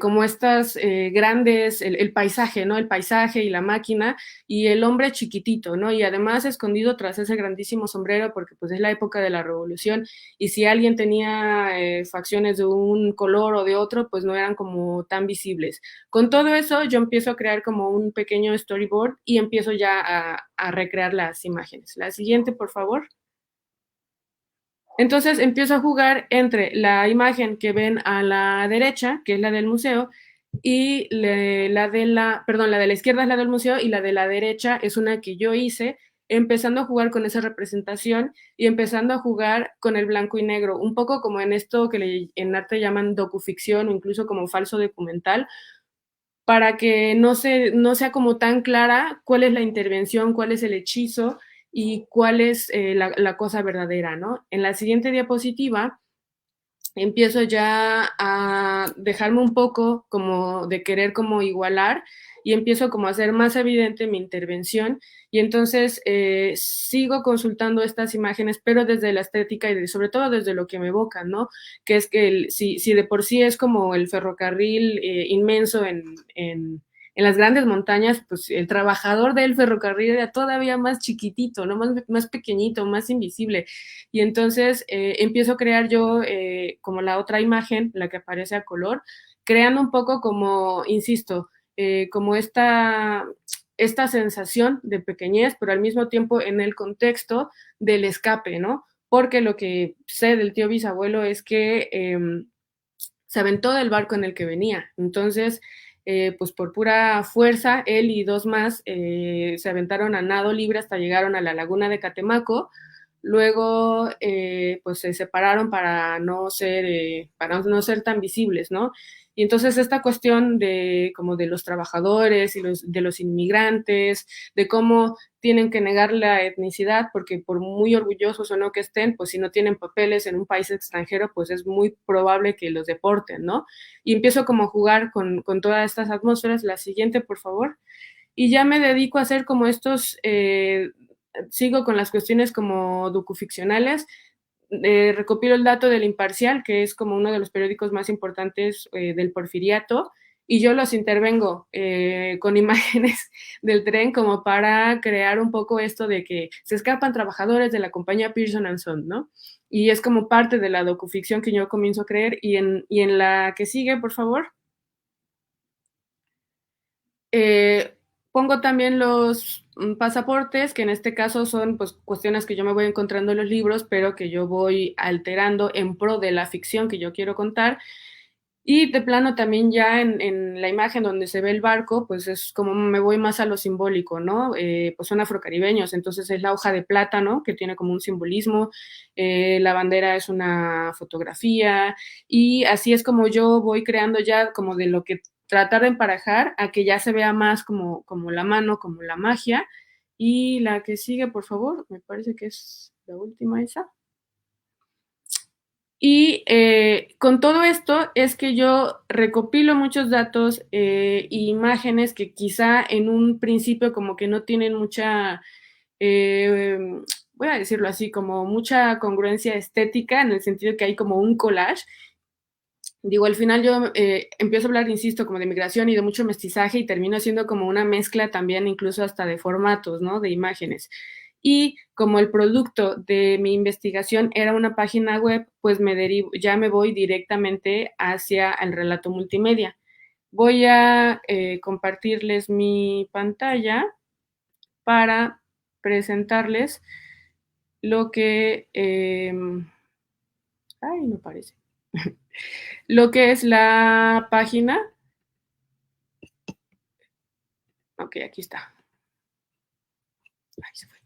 como estas grandes, el paisaje, ¿no? El paisaje y la máquina y el hombre chiquitito, ¿no? Y además escondido tras ese grandísimo sombrero, porque pues es la época de la revolución y si alguien tenía facciones de un color o de otro, pues no eran como tan visibles. Con todo eso yo empiezo a crear como un pequeño storyboard y empiezo ya a recrear las imágenes. La siguiente, por favor. Entonces empiezo a jugar entre la imagen que ven a la derecha, que es la del museo, y la de la izquierda es la del museo y la de la derecha es una que yo hice, empezando a jugar con esa representación y empezando a jugar con el blanco y negro, un poco como en esto que en arte llaman docuficción o incluso como falso documental, para que no sea como tan clara cuál es la intervención, cuál es el hechizo y cuál es la cosa verdadera, ¿no? En la siguiente diapositiva empiezo ya a dejarme un poco como de querer como igualar y empiezo como a hacer más evidente mi intervención y entonces sigo consultando estas imágenes, pero desde la estética y sobre todo desde lo que me evocan, ¿no? Que es que si de por sí es como el ferrocarril inmenso en en las grandes montañas, pues el trabajador del ferrocarril era todavía más chiquitito, ¿no? Más pequeñito, más invisible. Y entonces empiezo a crear yo como la otra imagen, la que aparece a color, creando un poco como, insisto, como esta sensación de pequeñez, pero al mismo tiempo en el contexto del escape, ¿no? Porque lo que sé del tío bisabuelo es que se aventó del barco en el que venía. Entonces, pues por pura fuerza, él y dos más se aventaron a nado libre hasta llegaron a la laguna de Catemaco. Luego, pues se separaron para no ser tan visibles, ¿no? Y entonces esta cuestión de como de los trabajadores y de los inmigrantes, de cómo tienen que negar la etnicidad, porque por muy orgullosos o no que estén, pues si no tienen papeles en un país extranjero, pues es muy probable que los deporten, ¿no? Y empiezo como a jugar con todas estas atmósferas. La siguiente, por favor. Y ya me dedico a hacer como sigo con las cuestiones como docuficcionales. Recopilo el dato del Imparcial, que es como uno de los periódicos más importantes del Porfiriato, y yo los intervengo con imágenes del tren como para crear un poco esto de que se escapan trabajadores de la compañía Pearson and Son, ¿no? Y es como parte de la docuficción que yo comienzo a creer, y en la que sigue, por favor. Pongo también los pasaportes, que en este caso son pues cuestiones que yo me voy encontrando en los libros, pero que yo voy alterando en pro de la ficción que yo quiero contar. Y de plano también ya en la imagen donde se ve el barco, pues es como me voy más a lo simbólico, ¿no? Pues son afrocaribeños, entonces es la hoja de plátano que tiene como un simbolismo, la bandera es una fotografía, y así es como yo voy creando ya como de lo que tratar de emparejar a que ya se vea más como la mano, como la magia. Y la que sigue, por favor, me parece que es la última esa. Y con todo esto es que yo recopilo muchos datos e imágenes que quizá en un principio como que no tienen mucha, eh, voy a decirlo así, como mucha congruencia estética, en el sentido que hay como un collage. Digo, al final yo empiezo a hablar, insisto, como de migración y de mucho mestizaje, y termino siendo como una mezcla también incluso hasta de formatos, ¿no? De imágenes. Y como el producto de mi investigación era una página web, pues ya me voy directamente hacia el relato multimedia. Voy a compartirles mi pantalla para presentarles lo que... ay, no parece. Lo que es la página. Ok, aquí está. Ay, se fue.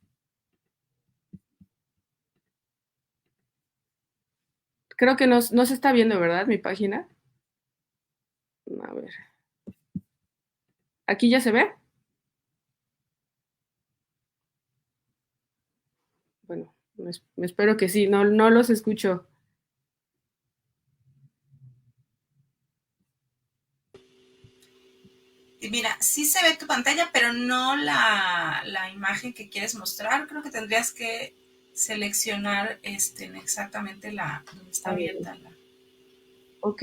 Creo que no se está viendo, ¿verdad? Mi página. A ver. ¿Aquí ya se ve? Bueno, me espero que sí. No, no los escucho. Mira, sí se ve tu pantalla, pero no la imagen que quieres mostrar. Creo que tendrías que seleccionar exactamente donde está abierta la. Ok.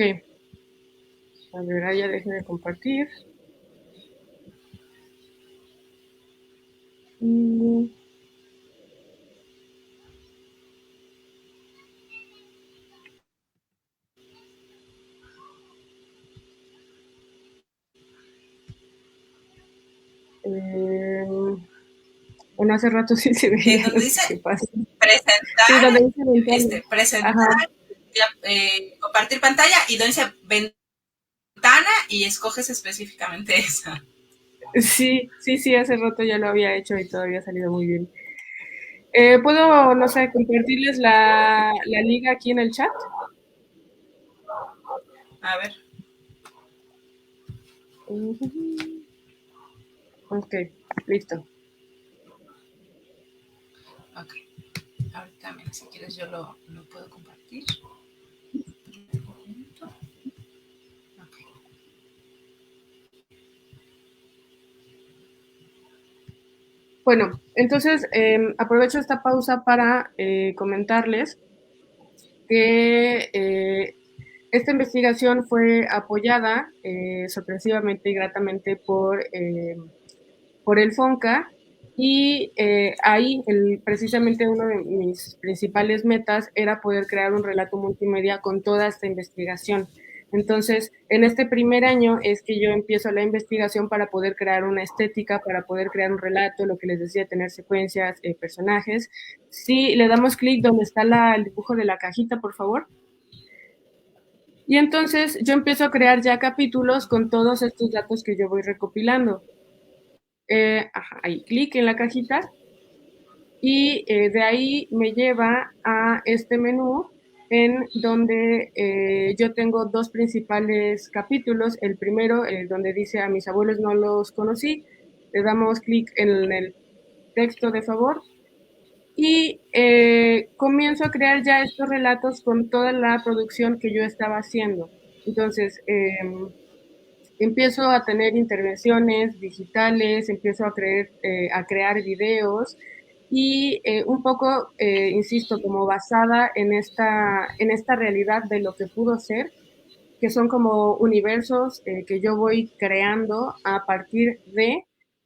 A ver, ya deje de compartir. Bueno, hace rato sí se veía. Donde dice ¿Qué pasa? presentar, Sí, donde dice ventana. presentar, Ajá. compartir pantalla, y donde dice ventana, y escoges específicamente esa. Sí, hace rato ya lo había hecho y todavía ha salido muy bien. ¿Puedo, no sé, compartirles la liga aquí en el chat? A ver. Ok, listo. Ok. Ahorita, mira, si quieres yo lo puedo compartir. Okay. Bueno, entonces aprovecho esta pausa para comentarles que Esta investigación fue apoyada sorpresivamente y gratamente por el FONCA y ahí precisamente uno de mis principales metas era poder crear un relato multimedia con toda esta investigación. Entonces, en este primer año es que yo empiezo la investigación para poder crear una estética, para poder crear un relato, lo que les decía, tener secuencias, personajes. Si le damos clic donde está el dibujo de la cajita, por favor. Y entonces yo empiezo a crear ya capítulos con todos estos datos que yo voy recopilando. Ahí clic en la cajita y de ahí me lleva a este menú en donde yo tengo dos principales capítulos. El primero, donde dice a mis abuelos no los conocí, le damos clic en el texto de favor y comienzo a crear ya estos relatos con toda la producción que yo estaba haciendo. Entonces, empiezo a tener intervenciones digitales, empiezo a crear videos y un poco, insisto, como basada en esta realidad de lo que pudo ser, que son como universos que yo voy creando a partir de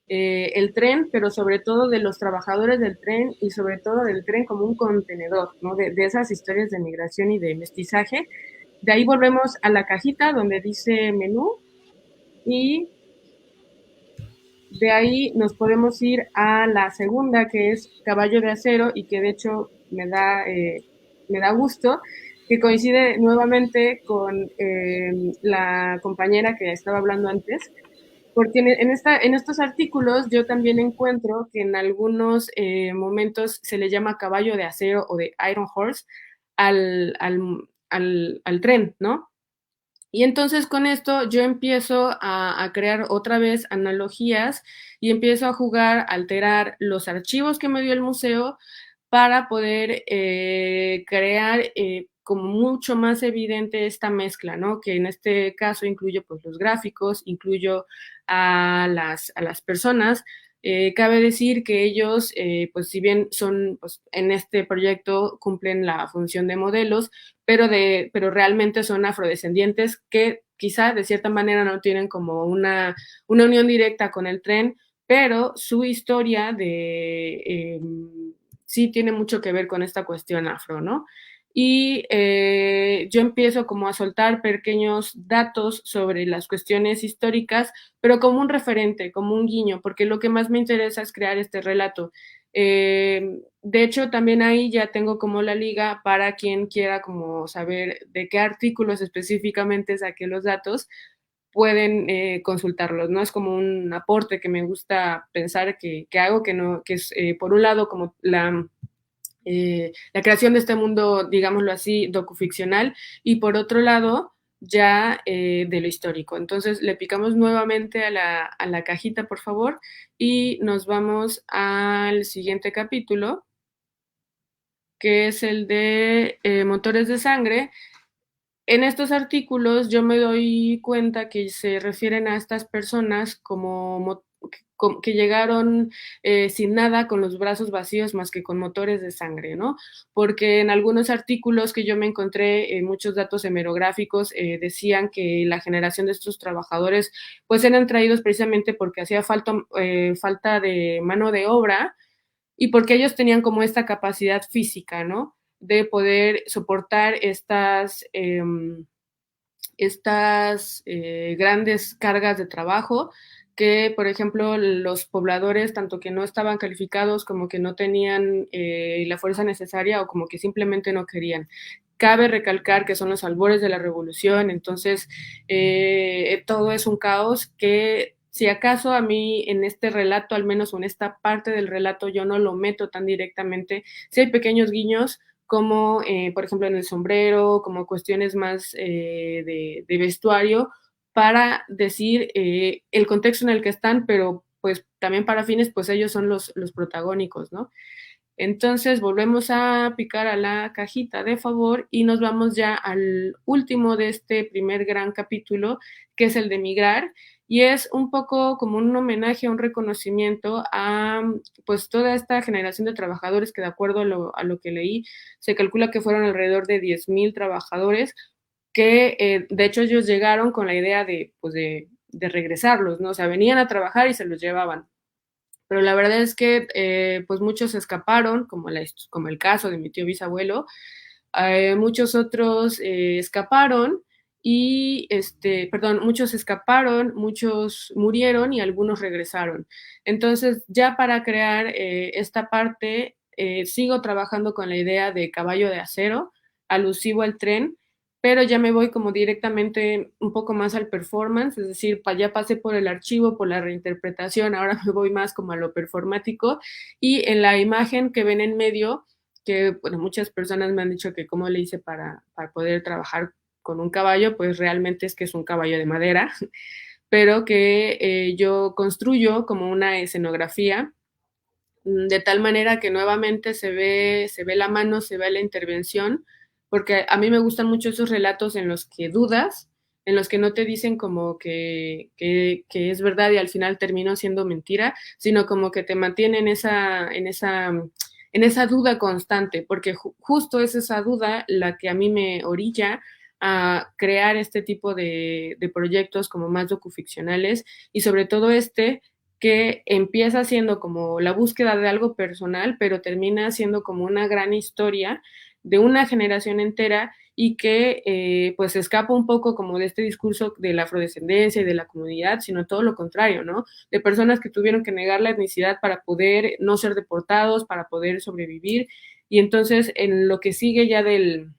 el tren, pero sobre todo de los trabajadores del tren y sobre todo del tren como un contenedor, ¿no? De esas historias de migración y de mestizaje. De ahí volvemos a la cajita donde dice menú y de ahí nos podemos ir a la segunda, que es Caballo de Acero, y que de hecho me da gusto, que coincide nuevamente con la compañera que estaba hablando antes, porque en estos artículos yo también encuentro que en algunos momentos se le llama caballo de acero o de Iron Horse al tren, ¿no? Y entonces con esto yo empiezo a crear otra vez analogías y empiezo a jugar, a alterar los archivos que me dio el museo para poder crear como mucho más evidente esta mezcla, ¿no? Que en este caso incluye pues los gráficos, incluyo a las personas. Cabe decir que ellos, pues si bien son, pues en este proyecto cumplen la función de modelos, pero realmente son afrodescendientes que quizá de cierta manera no tienen como una unión directa con el tren, pero su historia sí tiene mucho que ver con esta cuestión afro, ¿no? Y yo empiezo como a soltar pequeños datos sobre las cuestiones históricas, pero como un referente, como un guiño, porque lo que más me interesa es crear este relato. De hecho, también ahí ya tengo como la liga para quien quiera como saber de qué artículos específicamente saqué los datos, pueden consultarlos, ¿no? Es como un aporte que me gusta pensar que hago, que no, que es por un lado como la creación de este mundo, digámoslo así, docuficcional, y por otro lado, ya de lo histórico. Entonces le picamos nuevamente a la cajita, por favor, y nos vamos al siguiente capítulo, que es el de motores de sangre. En estos artículos yo me doy cuenta que se refieren a estas personas como que llegaron sin nada, con los brazos vacíos, más que con motores de sangre, ¿no? Porque en algunos artículos que yo me encontré, muchos datos hemerográficos decían que la generación de estos trabajadores pues eran traídos precisamente porque hacía falta de mano de obra y porque ellos tenían como esta capacidad física, ¿no? De poder soportar estas grandes cargas de trabajo que, por ejemplo, los pobladores, tanto que no estaban calificados como que no tenían la fuerza necesaria o como que simplemente no querían. Cabe recalcar que son los albores de la revolución, entonces todo es un caos que si acaso a mí en este relato, al menos en esta parte del relato, yo no lo meto tan directamente, si hay pequeños guiños, como por ejemplo en el sombrero, como cuestiones más de vestuario, para decir el contexto en el que están, pero pues también para fines, pues ellos son los protagónicos, ¿no? Entonces volvemos a picar a la cajita de favor y nos vamos ya al último de este primer gran capítulo, que es el de migrar, y es un poco como un homenaje, un reconocimiento a pues toda esta generación de trabajadores que de acuerdo a lo que leí, se calcula que fueron alrededor de 10,000 trabajadores, que de hecho ellos llegaron con la idea de, pues de regresarlos, ¿no? O sea, venían a trabajar y se los llevaban. Pero la verdad es que pues muchos escaparon, como el caso de mi tío bisabuelo, muchos otros escaparon y, perdón, muchos escaparon, muchos murieron y algunos regresaron. Entonces, ya para crear esta parte, sigo trabajando con la idea de caballo de acero, alusivo al tren, pero ya me voy como directamente un poco más al performance, es decir, ya pasé por el archivo, por la reinterpretación, ahora me voy más como a lo performático, y en la imagen que ven en medio, que bueno, muchas personas me han dicho que cómo le hice para poder trabajar con un caballo, pues realmente es que es un caballo de madera, pero que yo construyo como una escenografía de tal manera que nuevamente se ve la mano, se ve la intervención, porque a mí me gustan mucho esos relatos en los que dudas, en los que no te dicen como que es verdad y al final terminó siendo mentira, sino como que te mantienen en esa duda constante, porque justo es esa duda la que a mí me orilla a crear este tipo de proyectos como más docuficcionales y sobre todo que empieza siendo como la búsqueda de algo personal, pero termina siendo como una gran historia de una generación entera y que pues escapa un poco como de este discurso de la afrodescendencia y de la comunidad, sino todo lo contrario, ¿no? De personas que tuvieron que negar la etnicidad para poder no ser deportados, para poder sobrevivir. Y entonces en lo que sigue ya del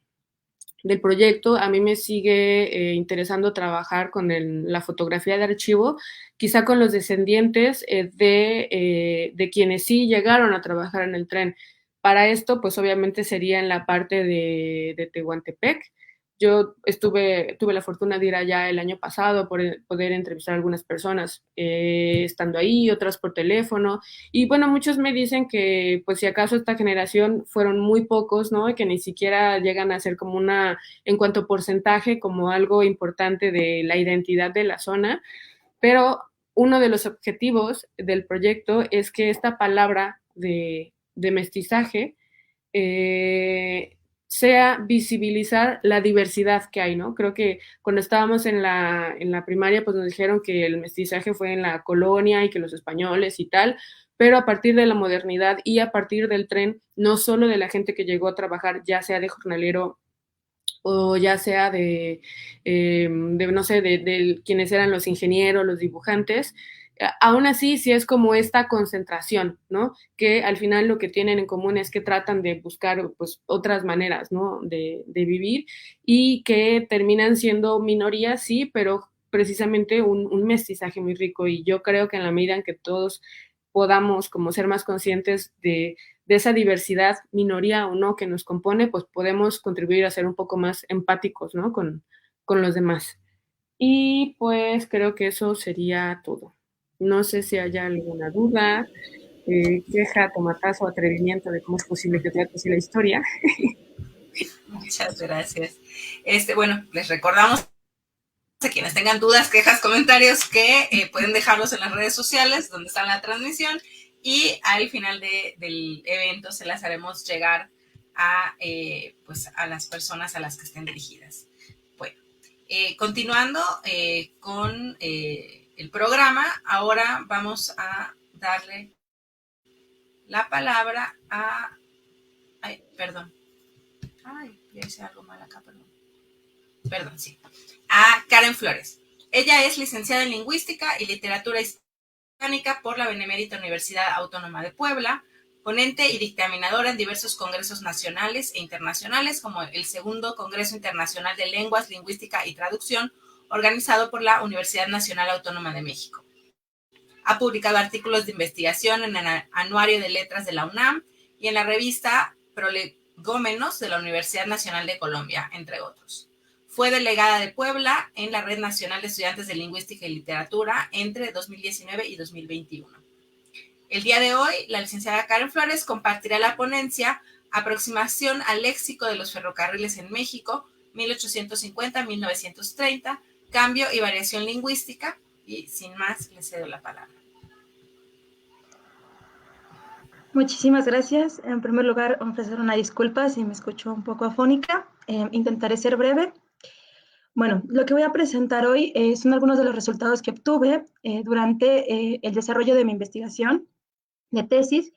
proyecto, a mí me sigue interesando trabajar con la fotografía de archivo, quizá con los descendientes de quienes sí llegaron a trabajar en el tren. Para esto, pues obviamente sería en la parte de Tehuantepec. Yo tuve la fortuna de ir allá el año pasado por poder entrevistar a algunas personas estando ahí, otras por teléfono. Y bueno, muchos me dicen que pues si acaso esta generación fueron muy pocos, ¿no? Y que ni siquiera llegan a ser como en cuanto a porcentaje, como algo importante de la identidad de la zona. Pero uno de los objetivos del proyecto es que esta palabra de mestizaje sea visibilizar la diversidad que hay, ¿no? Creo que cuando estábamos en la primaria, pues nos dijeron que el mestizaje fue en la colonia y que los españoles y tal, pero a partir de la modernidad y a partir del tren, no solo de la gente que llegó a trabajar, ya sea de jornalero o ya sea no sé, de quienes eran los ingenieros, los dibujantes, aún así sí es como esta concentración, ¿no? Que al final lo que tienen en común es que tratan de buscar pues otras maneras, ¿no? De vivir y que terminan siendo minorías, sí, pero precisamente un mestizaje muy rico y yo creo que en la medida en que todos podamos como ser más conscientes de esa diversidad, minoría o no, que nos compone, pues podemos contribuir a ser un poco más empáticos, ¿no? Con los demás. Y pues creo que eso sería todo. No sé si haya alguna duda, queja, tomatazo, atrevimiento de cómo es posible que trate así la historia. Muchas gracias. Bueno, les recordamos a quienes tengan dudas, quejas, comentarios, que pueden dejarlos en las redes sociales donde está la transmisión y al final del evento se las haremos llegar pues a las personas a las que estén dirigidas. Bueno, continuando con el programa, ahora vamos a darle la palabra a... Ay, perdón. Ay, ya hice algo mal acá, perdón. Perdón, sí. A Karen Flores. Ella es licenciada en Lingüística y Literatura Hispánica por la Benemérita Universidad Autónoma de Puebla, ponente y dictaminadora en diversos congresos nacionales e internacionales, como el segundo Congreso Internacional de Lenguas, Lingüística y Traducción, organizado por la Universidad Nacional Autónoma de México. Ha publicado artículos de investigación en el Anuario de Letras de la UNAM y en la revista Prolegómenos de la Universidad Nacional de Colombia, entre otros. Fue delegada de Puebla en la Red Nacional de Estudiantes de Lingüística y Literatura entre 2019 y 2021. El día de hoy, la licenciada Karen Flores compartirá la ponencia Aproximación al léxico de los ferrocarriles en México, 1850-1930, cambio y variación lingüística, y sin más, le cedo la palabra. Muchísimas gracias. En primer lugar, ofrecer una disculpa si me escucho un poco afónica. Intentaré ser breve. Bueno, lo que voy a presentar hoy son algunos de los resultados que obtuve durante el desarrollo de mi investigación de tesis,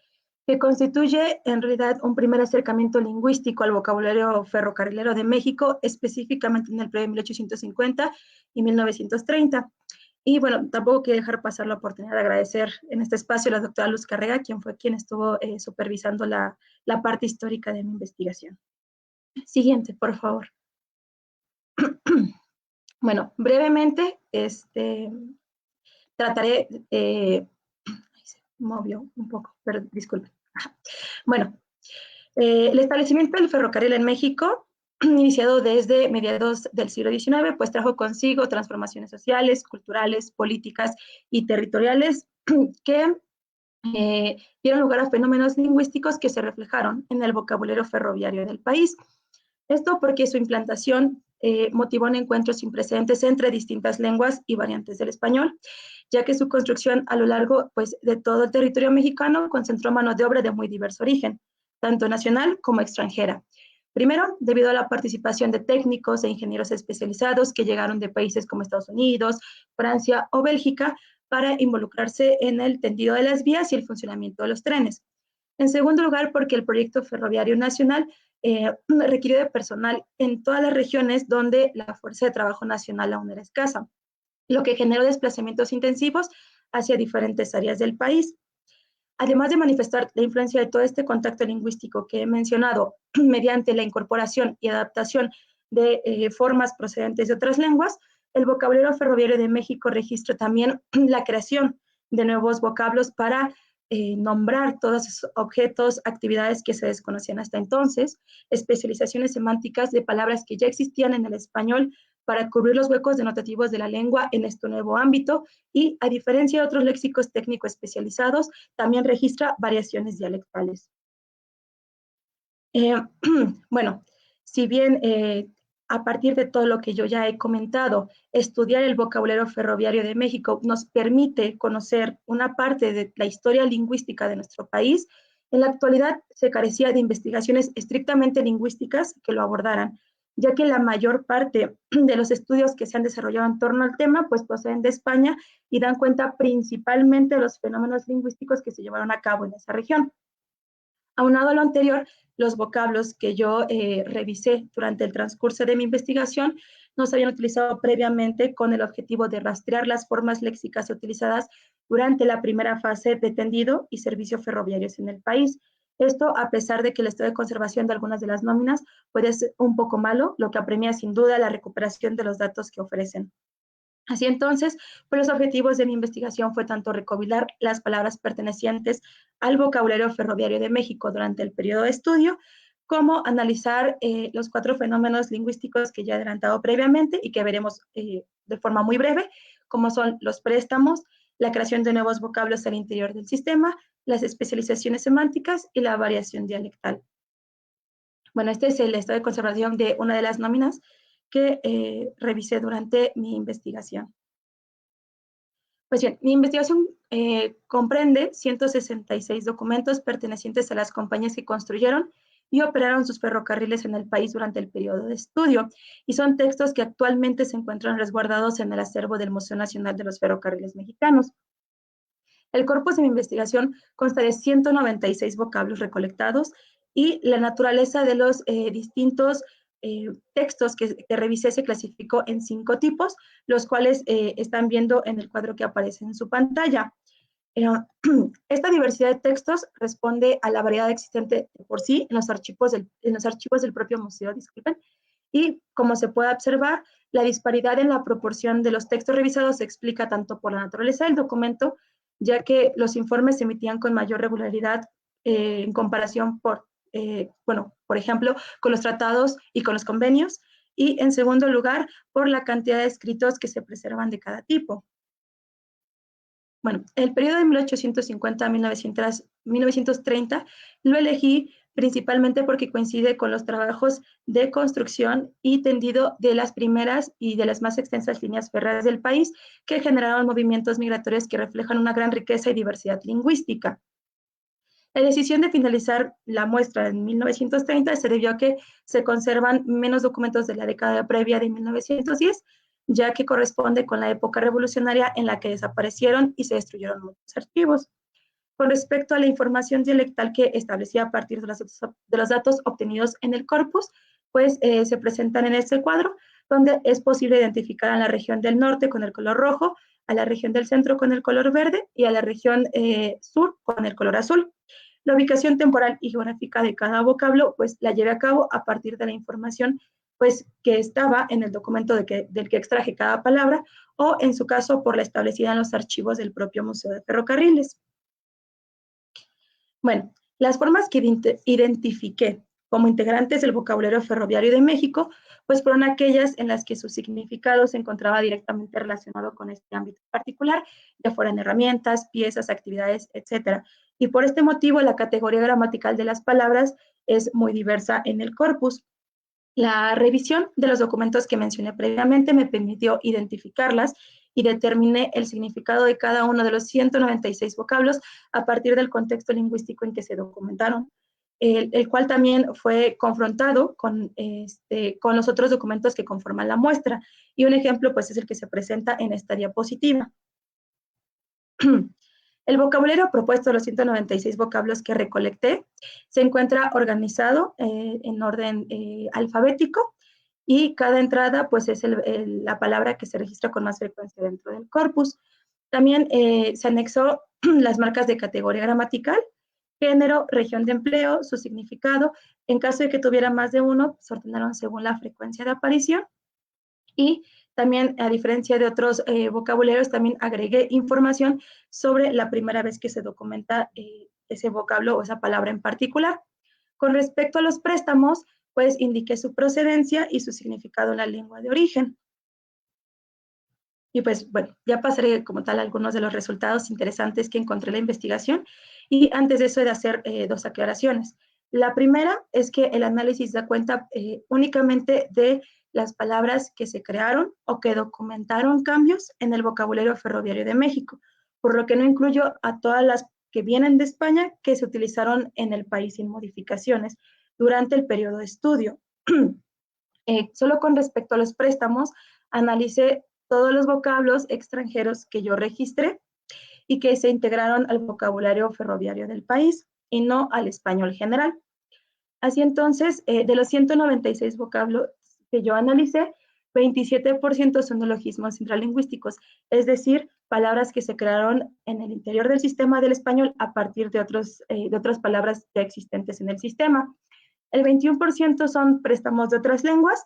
que constituye en realidad un primer acercamiento lingüístico al vocabulario ferrocarrilero de México, específicamente en el periodo de 1850 y 1930. Y bueno, tampoco quiero dejar pasar la oportunidad de agradecer en este espacio a la doctora Luz Carrega, quien estuvo supervisando la parte histórica de mi investigación. Siguiente, por favor. Bueno, brevemente, trataré, se movió un poco, pero disculpen. Bueno, el establecimiento del ferrocarril en México, iniciado desde mediados del siglo XIX, pues trajo consigo transformaciones sociales, culturales, políticas y territoriales que dieron lugar a fenómenos lingüísticos que se reflejaron en el vocabulario ferroviario del país. Esto porque su implantación motivó un encuentro sin precedentes entre distintas lenguas y variantes del español, ya que su construcción a lo largo pues, de todo el territorio mexicano concentró mano de obra de muy diverso origen, tanto nacional como extranjera. Primero, debido a la participación de técnicos e ingenieros especializados que llegaron de países como Estados Unidos, Francia o Bélgica para involucrarse en el tendido de las vías y el funcionamiento de los trenes. En segundo lugar, porque el proyecto ferroviario nacional requirió de personal en todas las regiones donde la fuerza de trabajo nacional aún era escasa, lo que generó desplazamientos intensivos hacia diferentes áreas del país. Además de manifestar la influencia de todo este contacto lingüístico que he mencionado mediante la incorporación y adaptación de formas procedentes de otras lenguas, el vocabulario ferroviario de México registra también la creación de nuevos vocablos para nombrar todos esos objetos, actividades que se desconocían hasta entonces, especializaciones semánticas de palabras que ya existían en el español para cubrir los huecos denotativos de la lengua en este nuevo ámbito y, a diferencia de otros léxicos técnicos especializados, también registra variaciones dialectales. Bueno, si bien a partir de todo lo que yo ya he comentado, estudiar el vocabulario ferroviario de México nos permite conocer una parte de la historia lingüística de nuestro país. En la actualidad se carecía de investigaciones estrictamente lingüísticas que lo abordaran, ya que la mayor parte de los estudios que se han desarrollado en torno al tema pues proceden de España y dan cuenta principalmente de los fenómenos lingüísticos que se llevaron a cabo en esa región. Aunado a lo anterior, los vocablos que yo revisé durante el transcurso de mi investigación no se habían utilizado previamente con el objetivo de rastrear las formas léxicas utilizadas durante la primera fase de tendido y servicio ferroviarios en el país. Esto a pesar de que el estado de conservación de algunas de las nóminas puede ser un poco malo, lo que apremia sin duda la recuperación de los datos que ofrecen. Así entonces, pues los objetivos de mi investigación fue tanto recopilar las palabras pertenecientes al vocabulario ferroviario de México durante el periodo de estudio, como analizar los 4 fenómenos lingüísticos que ya he adelantado previamente y que veremos de forma muy breve, como son los préstamos, la creación de nuevos vocablos al interior del sistema, las especializaciones semánticas y la variación dialectal. Bueno, este es el estado de conservación de una de las nóminas que revisé durante mi investigación. Pues bien, mi investigación comprende 166 documentos pertenecientes a las compañías que construyeron y operaron sus ferrocarriles en el país durante el periodo de estudio, y son textos que actualmente se encuentran resguardados en el acervo del Museo Nacional de los Ferrocarriles Mexicanos. El corpus de mi investigación consta de 196 vocablos recolectados y la naturaleza de los distintos textos que revisé se clasificó en 5 tipos, los cuales están viendo en el cuadro que aparece en su pantalla. Esta diversidad de textos responde a la variedad existente por sí en los archivos del propio museo, disculpen, y como se puede observar, la disparidad en la proporción de los textos revisados se explica tanto por la naturaleza del documento, ya que los informes se emitían con mayor regularidad en comparación por ejemplo, con los tratados y con los convenios, y en segundo lugar, por la cantidad de escritos que se preservan de cada tipo. Bueno, el periodo de 1850 a 1930 lo elegí principalmente porque coincide con los trabajos de construcción y tendido de las primeras y de las más extensas líneas férreas del país, que generaron movimientos migratorios que reflejan una gran riqueza y diversidad lingüística. La decisión de finalizar la muestra en 1930 se debió a que se conservan menos documentos de la década previa de 1910, ya que corresponde con la época revolucionaria en la que desaparecieron y se destruyeron muchos archivos. Con respecto a la información dialectal que establecía a partir de los datos obtenidos en el corpus, pues se presentan en este cuadro, donde es posible identificar a la región del norte con el color rojo, a la región del centro con el color verde y a la región sur con el color azul. La ubicación temporal y geográfica de cada vocablo, pues la llevé a cabo a partir de la información pues, que estaba en el documento del que extraje cada palabra, o en su caso por la establecida en los archivos del propio Museo de Ferrocarriles. Bueno, las formas que identifiqué como integrantes del vocabulario ferroviario de México, pues fueron aquellas en las que su significado se encontraba directamente relacionado con este ámbito particular, ya fueran herramientas, piezas, actividades, etc. Y por este motivo, la categoría gramatical de las palabras es muy diversa en el corpus. La revisión de los documentos que mencioné previamente me permitió identificarlas y determiné el significado de cada uno de los 196 vocablos a partir del contexto lingüístico en que se documentaron, el cual también fue confrontado con los otros documentos que conforman la muestra. Y un ejemplo, pues, es el que se presenta en esta diapositiva. El vocabulario propuesto de los 196 vocablos que recolecté se encuentra organizado en orden alfabético, y cada entrada pues es la palabra que se registra con más frecuencia dentro del corpus. También se anexó las marcas de categoría gramatical, género, región de empleo, su significado. En caso de que tuviera más de uno, se ordenaron según la frecuencia de aparición. Y también, a diferencia de otros vocabularios, también agregué información sobre la primera vez que se documenta ese vocablo o esa palabra en particular. Con respecto a los préstamos, pues indiqué su procedencia y su significado en la lengua de origen. Y pues, bueno, ya pasaré como tal algunos de los resultados interesantes que encontré en la investigación. Y antes de eso he de hacer dos aclaraciones. La primera es que el análisis da cuenta únicamente de las palabras que se crearon o que documentaron cambios en el vocabulario ferroviario de México, por lo que no incluyo a todas las que vienen de España que se utilizaron en el país sin modificaciones durante el periodo de estudio. Solo con respecto a los préstamos, analicé todos los vocablos extranjeros que yo registré y que se integraron al vocabulario ferroviario del país y no al español general. Así entonces, de los 196 vocablos que yo analicé, 27% son neologismos intralingüísticos, es decir, palabras que se crearon en el interior del sistema del español a partir de otras palabras ya existentes en el sistema. El 21% son préstamos de otras lenguas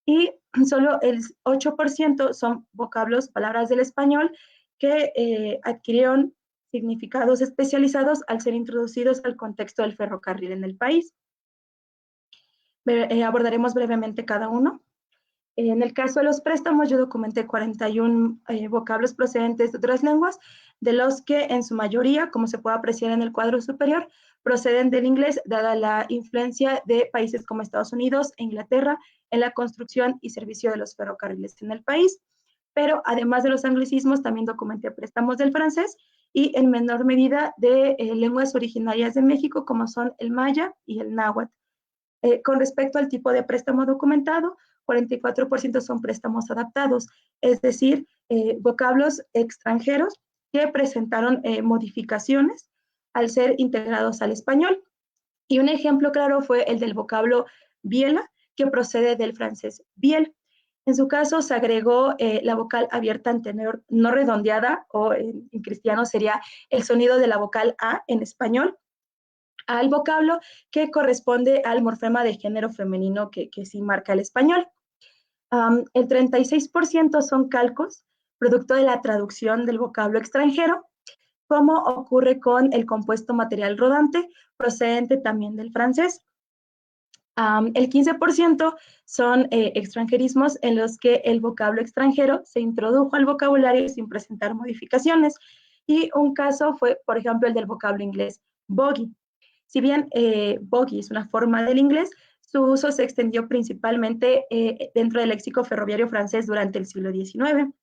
y solo el 8% son vocablos, palabras del español que adquirieron significados especializados al ser introducidos al contexto del ferrocarril en el país. Abordaremos brevemente cada uno. En el caso de los préstamos, yo documenté 41 vocablos procedentes de otras lenguas, de los que en su mayoría, como se puede apreciar en el cuadro superior, proceden del inglés, dada la influencia de países como Estados Unidos e Inglaterra en la construcción y servicio de los ferrocarriles en el país. Pero además de los anglicismos, también documenté préstamos del francés y en menor medida de lenguas originarias de México, como son el maya y el náhuatl. Con respecto al tipo de préstamo documentado, 44% son préstamos adaptados, es decir, vocablos extranjeros que presentaron modificaciones al ser integrados al español. Y un ejemplo claro fue el del vocablo biela, que procede del francés biel. En su caso, se agregó la vocal abierta anterior no redondeada, o en cristiano sería el sonido de la vocal A en español, al vocablo que corresponde al morfema de género femenino que sí marca el español. El 36% son calcos, producto de la traducción del vocablo extranjero, como ocurre con el compuesto material rodante, procedente también del francés. El 15% son extranjerismos en los que el vocablo extranjero se introdujo al vocabulario sin presentar modificaciones. Y un caso fue, por ejemplo, el del vocablo inglés bogey. Si bien bogey es una forma del inglés, su uso se extendió principalmente dentro del léxico ferroviario francés durante el siglo XIX.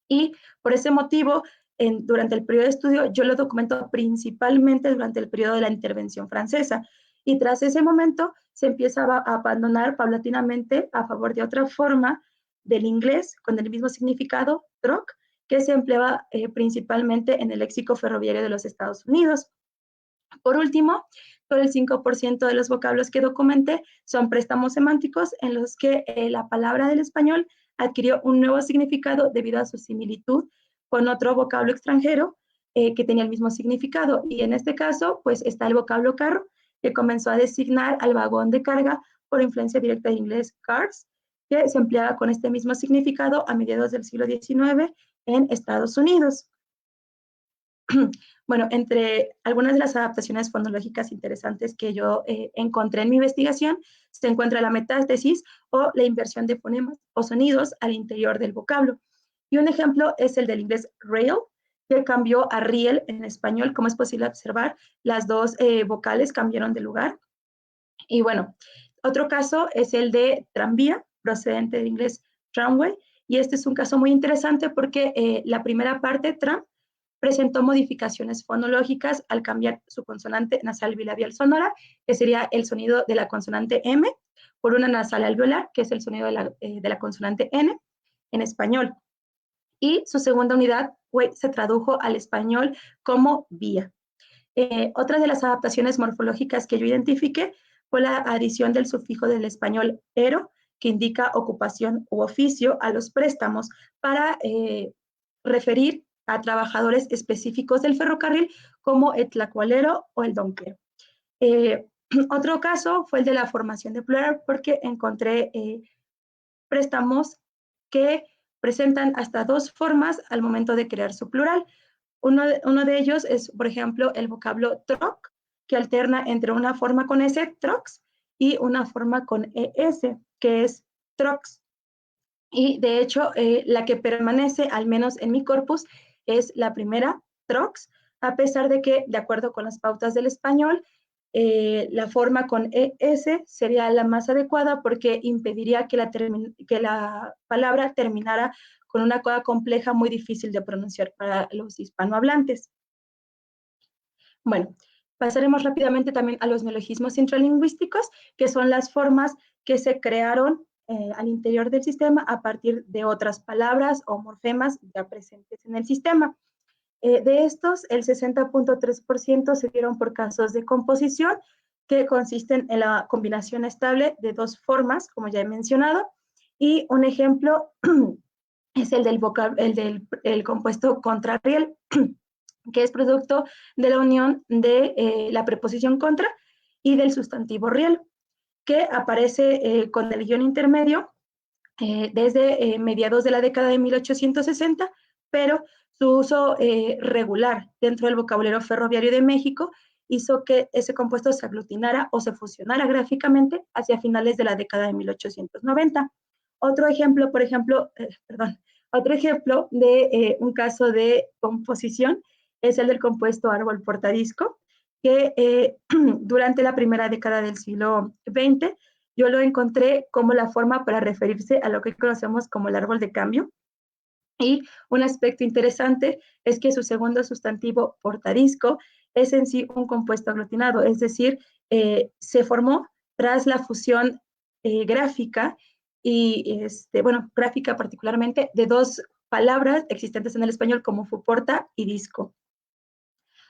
Y por ese motivo, durante el periodo de estudio, yo lo documento principalmente durante el periodo de la intervención francesa. Y tras ese momento se empieza a abandonar paulatinamente a favor de otra forma del inglés con el mismo significado, truck, que se empleaba principalmente en el léxico ferroviario de los Estados Unidos. Por último, todo el 5% de los vocablos que documenté son préstamos semánticos en los que la palabra del español adquirió un nuevo significado debido a su similitud con otro vocablo extranjero que tenía el mismo significado. Y en este caso, pues está el vocablo carro, que comenzó a designar al vagón de carga por influencia directa de inglés cars, que se empleaba con este mismo significado a mediados del siglo XIX en Estados Unidos. Bueno, entre algunas de las adaptaciones fonológicas interesantes que yo encontré en mi investigación, se encuentra la metástasis o la inversión de fonemas o sonidos al interior del vocablo. Y un ejemplo es el del inglés rail, que cambió a riel en español. Como es posible observar, las dos vocales cambiaron de lugar. Y bueno, otro caso es el de tranvía, procedente del inglés tramway, y este es un caso muy interesante porque la primera parte, tram, presentó modificaciones fonológicas al cambiar su consonante nasal bilabial sonora, que sería el sonido de la consonante M, por una nasal alveolar, que es el sonido de la consonante N en español. Y su segunda unidad se tradujo al español como vía. Otra de las adaptaciones morfológicas que yo identifiqué fue la adición del sufijo del español ero, que indica ocupación u oficio, a los préstamos para referir a trabajadores específicos del ferrocarril como el tlacualero o el donquero. Otro caso fue el de la formación de plural, porque encontré préstamos que presentan hasta dos formas al momento de crear su plural. Uno de ellos es, por ejemplo, el vocablo troc, que alterna entre una forma con S, trox, y una forma con ES, que es trox. Y de hecho, la que permanece, al menos en mi corpus, es la primera, trox, a pesar de que, de acuerdo con las pautas del español, la forma con ES sería la más adecuada porque impediría que la palabra terminara con una coda compleja muy difícil de pronunciar para los hispanohablantes. Bueno, pasaremos rápidamente también a los neologismos intralingüísticos, que son las formas que se crearon al interior del sistema a partir de otras palabras o morfemas ya presentes en el sistema. De estos, el 60.3% se dieron por casos de composición, que consisten en la combinación estable de dos formas, como ya he mencionado, y un ejemplo es el del compuesto contrarriel, que es producto de la unión de la preposición contra y del sustantivo riel, que aparece con el guión intermedio desde mediados de la década de 1860, pero su uso regular dentro del vocabulario ferroviario de México hizo que ese compuesto se aglutinara o se fusionara gráficamente hacia finales de la década de 1890. Otro ejemplo, otro ejemplo de un caso de composición es el del compuesto árbol portadisco, que durante la primera década del siglo XX yo lo encontré como la forma para referirse a lo que conocemos como el árbol de cambio. Y un aspecto interesante es que su segundo sustantivo, portadisco, es en sí un compuesto aglutinado, es decir, se formó tras la fusión gráfica y, gráfica particularmente, de dos palabras existentes en el español como fuporta y disco.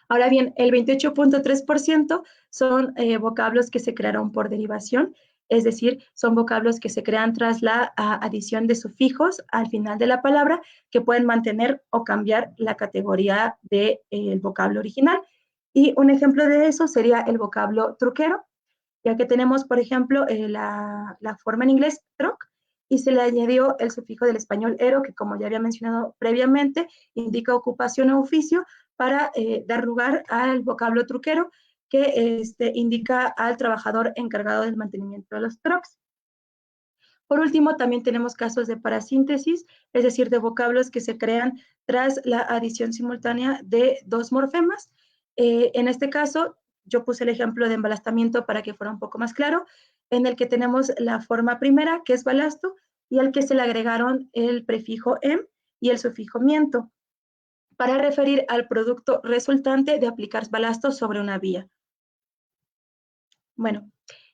Ahora bien, el 28.3% son vocablos que se crearon por derivación, es decir, son vocablos que se crean tras la adición de sufijos al final de la palabra, que pueden mantener o cambiar la categoría del vocablo original. Y un ejemplo de eso sería el vocablo truquero, ya que tenemos, por ejemplo, la forma en inglés truck, y se le añadió el sufijo del español ero, que como ya había mencionado previamente, indica ocupación o oficio, para dar lugar al vocablo truquero, que indica al trabajador encargado del mantenimiento de los trucks. Por último, también tenemos casos de parasíntesis, es decir, de vocablos que se crean tras la adición simultánea de dos morfemas. En este caso, yo puse el ejemplo de embalastamiento para que fuera un poco más claro, en el que tenemos la forma primera, que es balasto, y al que se le agregaron el prefijo em y el sufijo miento. para referir al producto resultante de aplicar balazos sobre una vía. Bueno,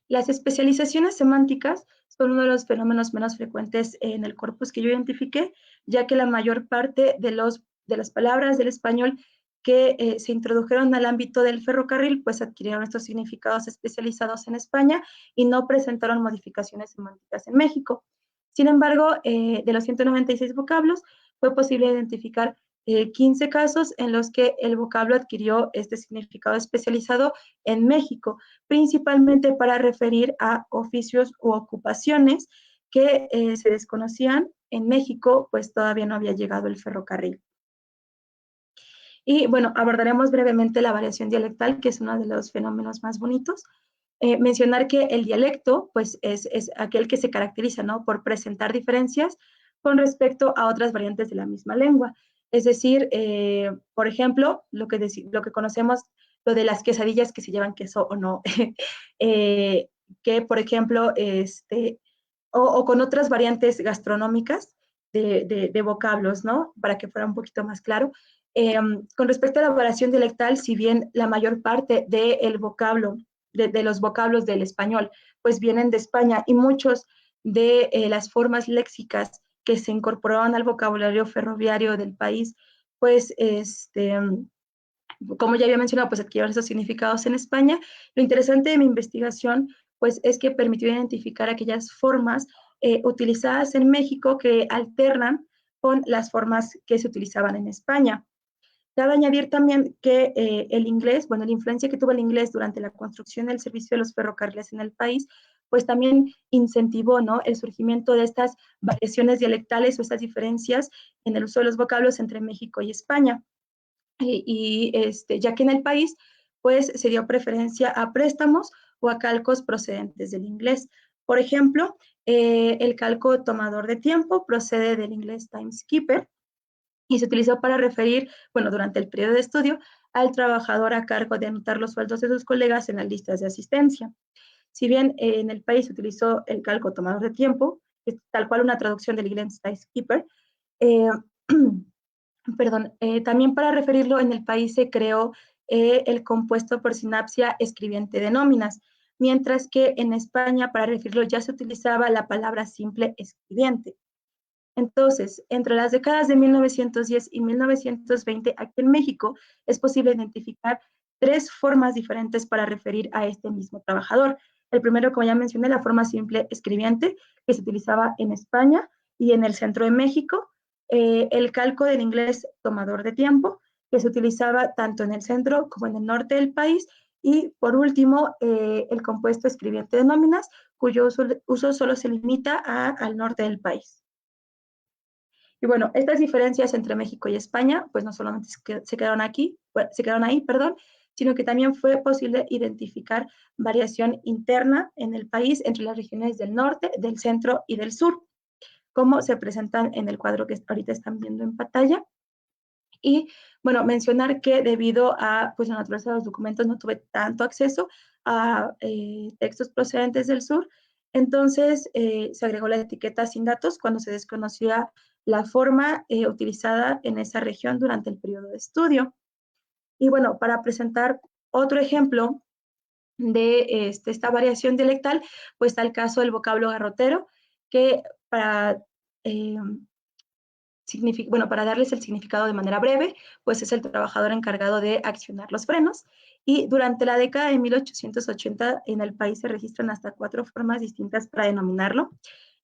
las especializaciones semánticas son uno de los fenómenos menos frecuentes en el corpus que yo identifiqué, ya que la mayor parte de las palabras del español que se introdujeron al ámbito del ferrocarril, pues adquirieron estos significados especializados en España y no presentaron modificaciones semánticas en México. Sin embargo, de los 196 vocablos, fue posible identificar 15 casos en los que el vocablo adquirió este significado especializado en México, principalmente para referir a oficios u ocupaciones que se desconocían en México, pues todavía no había llegado el ferrocarril. Y bueno, abordaremos brevemente la variación dialectal, que es uno de los fenómenos más bonitos. Mencionar que el dialecto, pues es aquel que se caracteriza, ¿no?, por presentar diferencias con respecto a otras variantes de la misma lengua. Es decir, por ejemplo, lo que conocemos, lo de las quesadillas que se llevan queso o no, que por ejemplo, o con otras variantes gastronómicas de vocablos, ¿no? Para que fuera un poquito más claro. Con respecto a la variación dialectal, si bien la mayor parte del vocablo, de los vocablos del español, pues vienen de España y muchos de las formas léxicas que se incorporaron al vocabulario ferroviario del país, pues como ya había mencionado, pues adquirieron esos significados en España. Lo interesante de mi investigación, pues es que permitió identificar aquellas formas utilizadas en México que alternan con las formas que se utilizaban en España. Cabe añadir también que el inglés, bueno, la influencia que tuvo el inglés durante la construcción del servicio de los ferrocarriles en el país, pues también incentivó, ¿no?, el surgimiento de estas variaciones dialectales o estas diferencias en el uso de los vocablos entre México y España. Ya que en el país, pues se dio preferencia a préstamos o a calcos procedentes del inglés. Por ejemplo, el calco tomador de tiempo procede del inglés timekeeper y se utilizó para referir, bueno, durante el periodo de estudio, al trabajador a cargo de anotar los sueldos de sus colegas en las listas de asistencia. Si bien en el país se utilizó el calco tomador de tiempo, es tal cual una traducción del inglés timekeeper, perdón, también para referirlo en el país se creó el compuesto por sinapsia escribiente de nóminas, mientras que en España para referirlo ya se utilizaba la palabra simple escribiente. Entonces, entre las décadas de 1910 y 1920, aquí en México es posible identificar 3 formas diferentes para referir a este mismo trabajador. El primero, como ya mencioné, la forma simple escribiente, que se utilizaba en España y en el centro de México. El calco del inglés tomador de tiempo, que se utilizaba tanto en el centro como en el norte del país. Y por último, el compuesto escribiente de nóminas, cuyo uso solo se limita al norte del país. Y bueno, estas diferencias entre México y España, pues no solamente se quedaron ahí, perdón, sino que también fue posible identificar variación interna en el país entre las regiones del norte, del centro y del sur, como se presentan en el cuadro que ahorita están viendo en pantalla. Y bueno, mencionar que debido a pues, la naturaleza de los documentos no tuve tanto acceso a textos procedentes del sur, entonces se agregó la etiqueta sin datos cuando se desconocía la forma utilizada en esa región durante el periodo de estudio. Y bueno, para presentar otro ejemplo de esta variación dialectal, pues está el caso del vocablo garrotero, que para para darles el significado de manera breve, pues es el trabajador encargado de accionar los frenos. Y durante la década de 1880 en el país se registran hasta 4 formas distintas para denominarlo.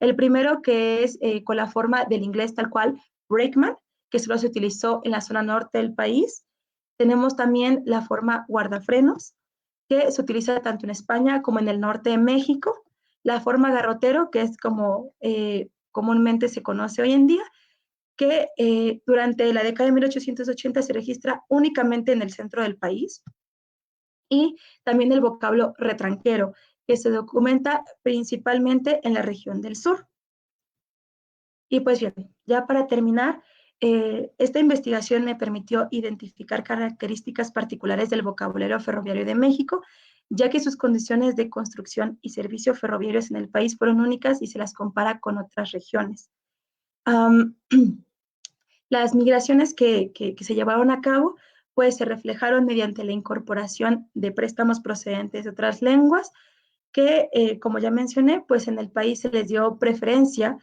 El primero, que es con la forma del inglés tal cual, brakeman, que solo se utilizó en la zona norte del país. Tenemos también la forma guardafrenos, que se utiliza tanto en España como en el norte de México. La forma garrotero, que es como comúnmente se conoce hoy en día, que durante la década de 1880 se registra únicamente en el centro del país. Y también el vocablo retranquero, que se documenta principalmente en la región del sur. Y pues bien, ya para terminar, esta investigación me permitió identificar características particulares del vocabulario ferroviario de México, ya que sus condiciones de construcción y servicio ferroviarios en el país fueron únicas y se las compara con otras regiones. Las migraciones que se llevaron a cabo pues se reflejaron mediante la incorporación de préstamos procedentes de otras lenguas que, como ya mencioné, pues en el país se les dio preferencia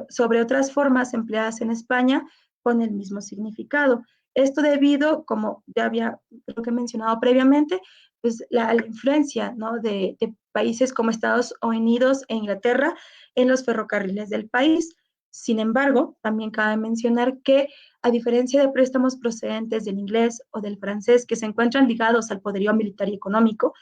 sobre otras formas empleadas en España con el mismo significado. Esto debido, como ya había creo que mencionado previamente, pues la influencia, ¿no?, de países como Estados Unidos e Inglaterra en los ferrocarriles del país. Sin embargo, también cabe mencionar que, a diferencia de préstamos procedentes del inglés o del francés que se encuentran ligados al poderío militar y económico,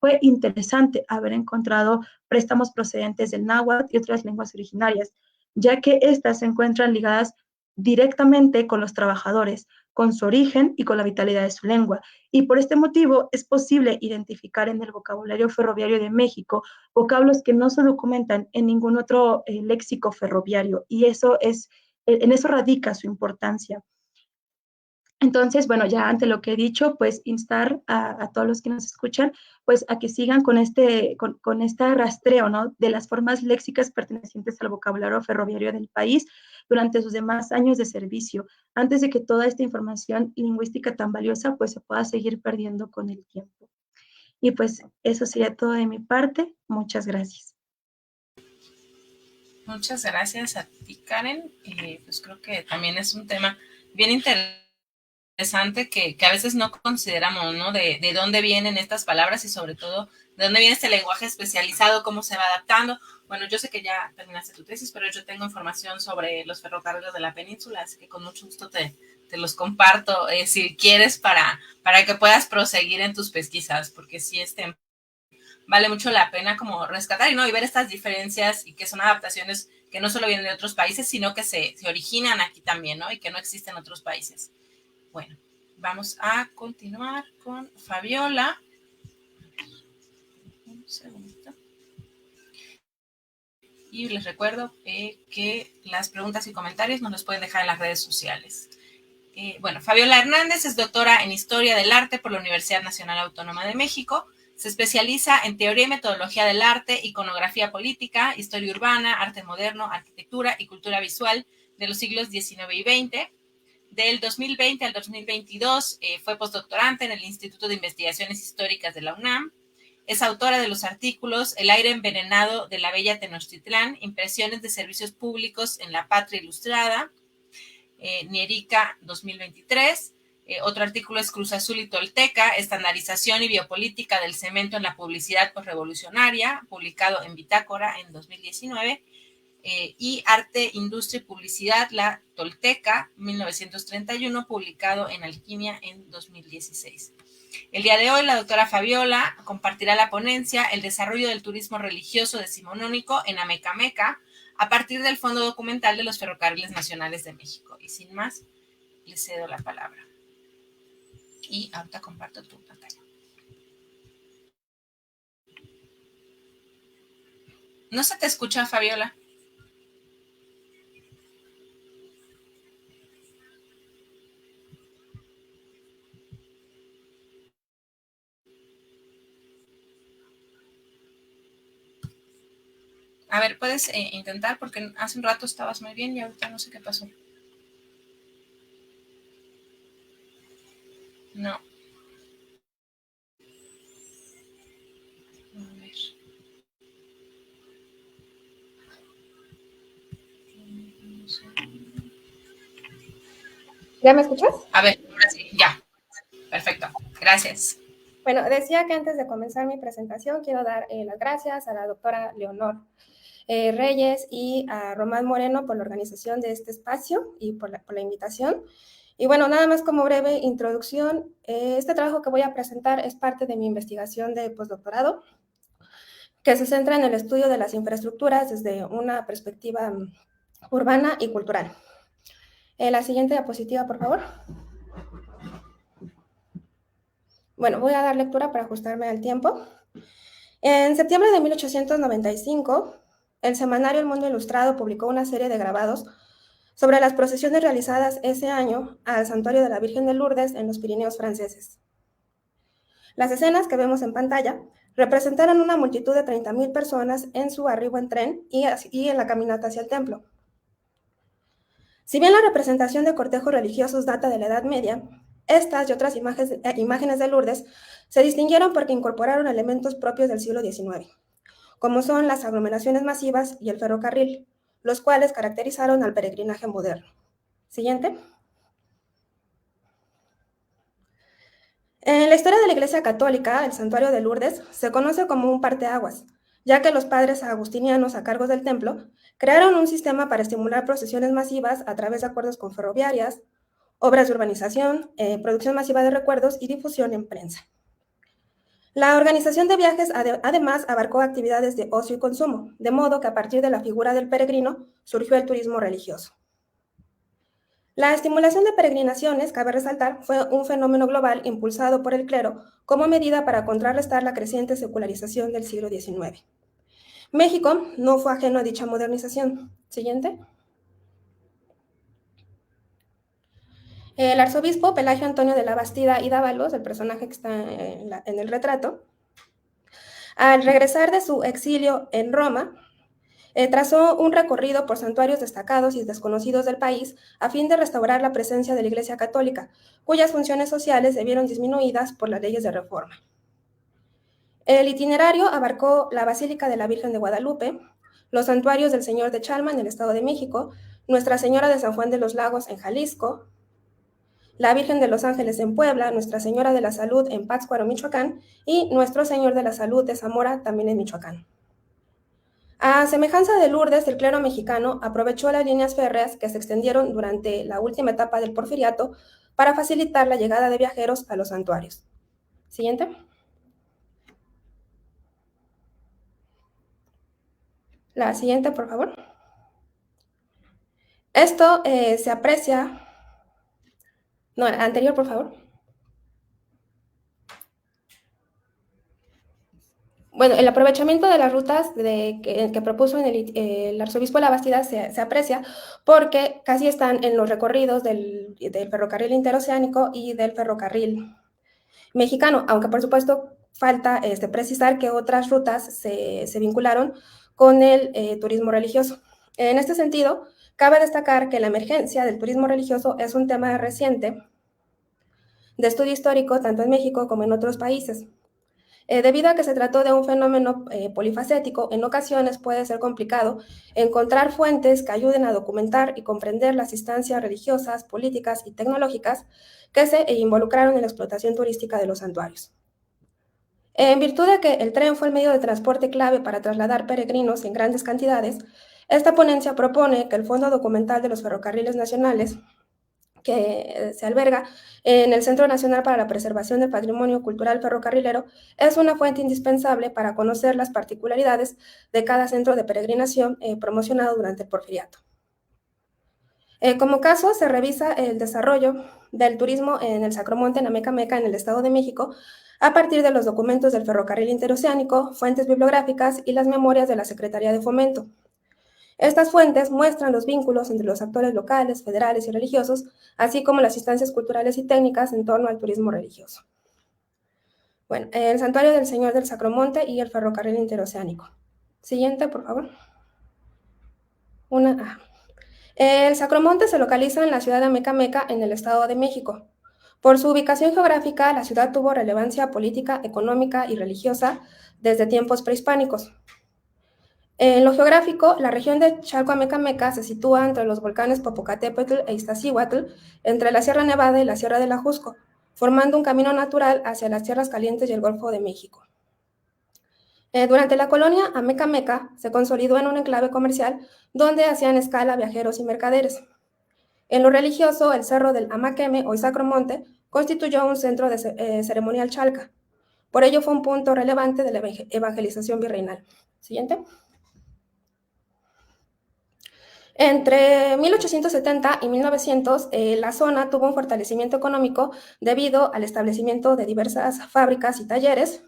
fue interesante haber encontrado préstamos procedentes del náhuatl y otras lenguas originarias, ya que estas se encuentran ligadas directamente con los trabajadores, con su origen y con la vitalidad de su lengua. Y por este motivo es posible identificar en el vocabulario ferroviario de México vocablos que no se documentan en ningún otro léxico ferroviario, y en eso radica su importancia. Entonces, bueno, ya ante lo que he dicho, pues instar a todos los que nos escuchan, pues a que sigan con este rastreo, ¿no?, de las formas léxicas pertenecientes al vocabulario ferroviario del país durante sus demás años de servicio, antes de que toda esta información lingüística tan valiosa pues se pueda seguir perdiendo con el tiempo. Y pues eso sería todo de mi parte. Muchas gracias. Muchas gracias a ti, Karen. Pues creo que también es un tema bien interesante que a veces no consideramos, ¿no? De dónde vienen estas palabras y sobre todo de dónde viene este lenguaje especializado, cómo se va adaptando. Bueno, yo sé que ya terminaste tu tesis, pero yo tengo información sobre los ferrocarriles de la península, así que con mucho gusto te los comparto si quieres para que puedas proseguir en tus pesquisas, porque sí vale mucho la pena como rescatar y ver estas diferencias y que son adaptaciones que no solo vienen de otros países, sino que se originan aquí también, ¿no? Y que no existen en otros países. Bueno, vamos a continuar con Fabiola. Un segundito. Y les recuerdo que las preguntas y comentarios nos los pueden dejar en las redes sociales. Bueno, Fabiola Hernández es doctora en Historia del Arte por la Universidad Nacional Autónoma de México. Se especializa en teoría y metodología del arte, iconografía política, historia urbana, arte moderno, arquitectura y cultura visual de los siglos XIX y XX. Del 2020 al 2022 fue postdoctorante en el Instituto de Investigaciones Históricas de la UNAM. Es autora de los artículos El aire envenenado de la bella Tenochtitlán, impresiones de servicios públicos en la Patria Ilustrada, Nierica 2023. Otro artículo es Cruz Azul y Tolteca, estandarización y biopolítica del cemento en la publicidad postrevolucionaria, publicado en Bitácora en 2019. Y Arte, Industria y Publicidad, la Tolteca, 1931, publicado en Alquimia en 2016. El día de hoy, la doctora Fabiola compartirá la ponencia El desarrollo del turismo religioso decimonónico en Amecameca, a partir del Fondo Documental de los Ferrocarriles Nacionales de México. Y sin más, le cedo la palabra. Y ahorita comparto tu pantalla. ¿No se te escucha, Fabiola? A ver, puedes intentar, porque hace un rato estabas muy bien y ahorita no sé qué pasó. No. A ver. ¿Ya me escuchas? A ver, ahora sí, ya. Perfecto. Gracias. Bueno, decía que antes de comenzar mi presentación quiero dar las gracias a la doctora Leonor Reyes y a Román Moreno por la organización de este espacio y por la invitación. Y bueno, nada más como breve introducción, este trabajo que voy a presentar es parte de mi investigación de postdoctorado, que se centra en el estudio de las infraestructuras desde una perspectiva urbana y cultural. La siguiente diapositiva, por favor. Bueno, voy a dar lectura para ajustarme al tiempo. En septiembre de 1895, el semanario El Mundo Ilustrado publicó una serie de grabados sobre las procesiones realizadas ese año al santuario de la Virgen de Lourdes en los Pirineos franceses. Las escenas que vemos en pantalla representaron una multitud de 30,000 personas en su arribo en tren y en la caminata hacia el templo. Si bien la representación de cortejos religiosos data de la Edad Media, estas y otras imágenes de Lourdes se distinguieron porque incorporaron elementos propios del siglo XIX, como son las aglomeraciones masivas y el ferrocarril, los cuales caracterizaron al peregrinaje moderno. Siguiente. En la historia de la Iglesia Católica, el santuario de Lourdes se conoce como un parteaguas, ya que los padres agustinianos a cargo del templo crearon un sistema para estimular procesiones masivas a través de acuerdos con ferroviarias, obras de urbanización, producción masiva de recuerdos y difusión en prensa. La organización de viajes además abarcó actividades de ocio y consumo, de modo que a partir de la figura del peregrino surgió el turismo religioso. La estimulación de peregrinaciones, cabe resaltar, fue un fenómeno global impulsado por el clero como medida para contrarrestar la creciente secularización del siglo XIX. México no fue ajeno a dicha modernización. Siguiente. El arzobispo Pelagio Antonio de la Bastida y Dávalos, el personaje que está en el retrato, al regresar de su exilio en Roma, trazó un recorrido por santuarios destacados y desconocidos del país a fin de restaurar la presencia de la Iglesia Católica, cuyas funciones sociales se vieron disminuidas por las leyes de reforma. El itinerario abarcó la Basílica de la Virgen de Guadalupe, los santuarios del Señor de Chalma en el Estado de México, Nuestra Señora de San Juan de los Lagos en Jalisco, la Virgen de los Ángeles en Puebla, Nuestra Señora de la Salud en Pátzcuaro, Michoacán, y Nuestro Señor de la Salud de Zamora, también en Michoacán. A semejanza de Lourdes, el clero mexicano aprovechó las líneas férreas que se extendieron durante la última etapa del Porfiriato para facilitar la llegada de viajeros a los santuarios. Siguiente. La siguiente, por favor. Esto se aprecia... No, anterior, por favor. Bueno, el aprovechamiento de las rutas que propuso el arzobispo de la Bastida se aprecia porque casi están en los recorridos del ferrocarril interoceánico y del ferrocarril mexicano, aunque por supuesto falta precisar que otras rutas se vincularon con el turismo religioso. En este sentido, cabe destacar que la emergencia del turismo religioso es un tema reciente de estudio histórico tanto en México como en otros países. Debido a que se trató de un fenómeno polifacético, en ocasiones puede ser complicado encontrar fuentes que ayuden a documentar y comprender las instancias religiosas, políticas y tecnológicas que se involucraron en la explotación turística de los santuarios. En virtud de que el tren fue el medio de transporte clave para trasladar peregrinos en grandes cantidades, esta ponencia propone que el Fondo Documental de los Ferrocarriles Nacionales, que se alberga en el Centro Nacional para la Preservación del Patrimonio Cultural Ferrocarrilero, es una fuente indispensable para conocer las particularidades de cada centro de peregrinación promocionado durante el Porfiriato. Como caso, se revisa el desarrollo del turismo en el Sacromonte, en Amecameca, en el Estado de México, a partir de los documentos del ferrocarril interoceánico, fuentes bibliográficas y las memorias de la Secretaría de Fomento. Estas fuentes muestran los vínculos entre los actores locales, federales y religiosos, así como las instancias culturales y técnicas en torno al turismo religioso. Bueno, el Santuario del Señor del Sacromonte y el ferrocarril interoceánico. Siguiente, por favor. El Sacromonte se localiza en la ciudad de Amecameca, en el Estado de México. Por su ubicación geográfica, la ciudad tuvo relevancia política, económica y religiosa desde tiempos prehispánicos. En lo geográfico, la región de Chalco-Amecameca se sitúa entre los volcanes Popocatépetl e Iztaccíhuatl, entre la Sierra Nevada y la Sierra del Ajusco, formando un camino natural hacia las tierras calientes y el Golfo de México. Durante la colonia Amecameca se consolidó en un enclave comercial donde hacían escala viajeros y mercaderes. En lo religioso, el Cerro del Amaqueme, hoy Sacromonte, constituyó un centro de ceremonial chalca. Por ello fue un punto relevante de la evangelización virreinal. Siguiente. Entre 1870 y 1900, la zona tuvo un fortalecimiento económico debido al establecimiento de diversas fábricas y talleres,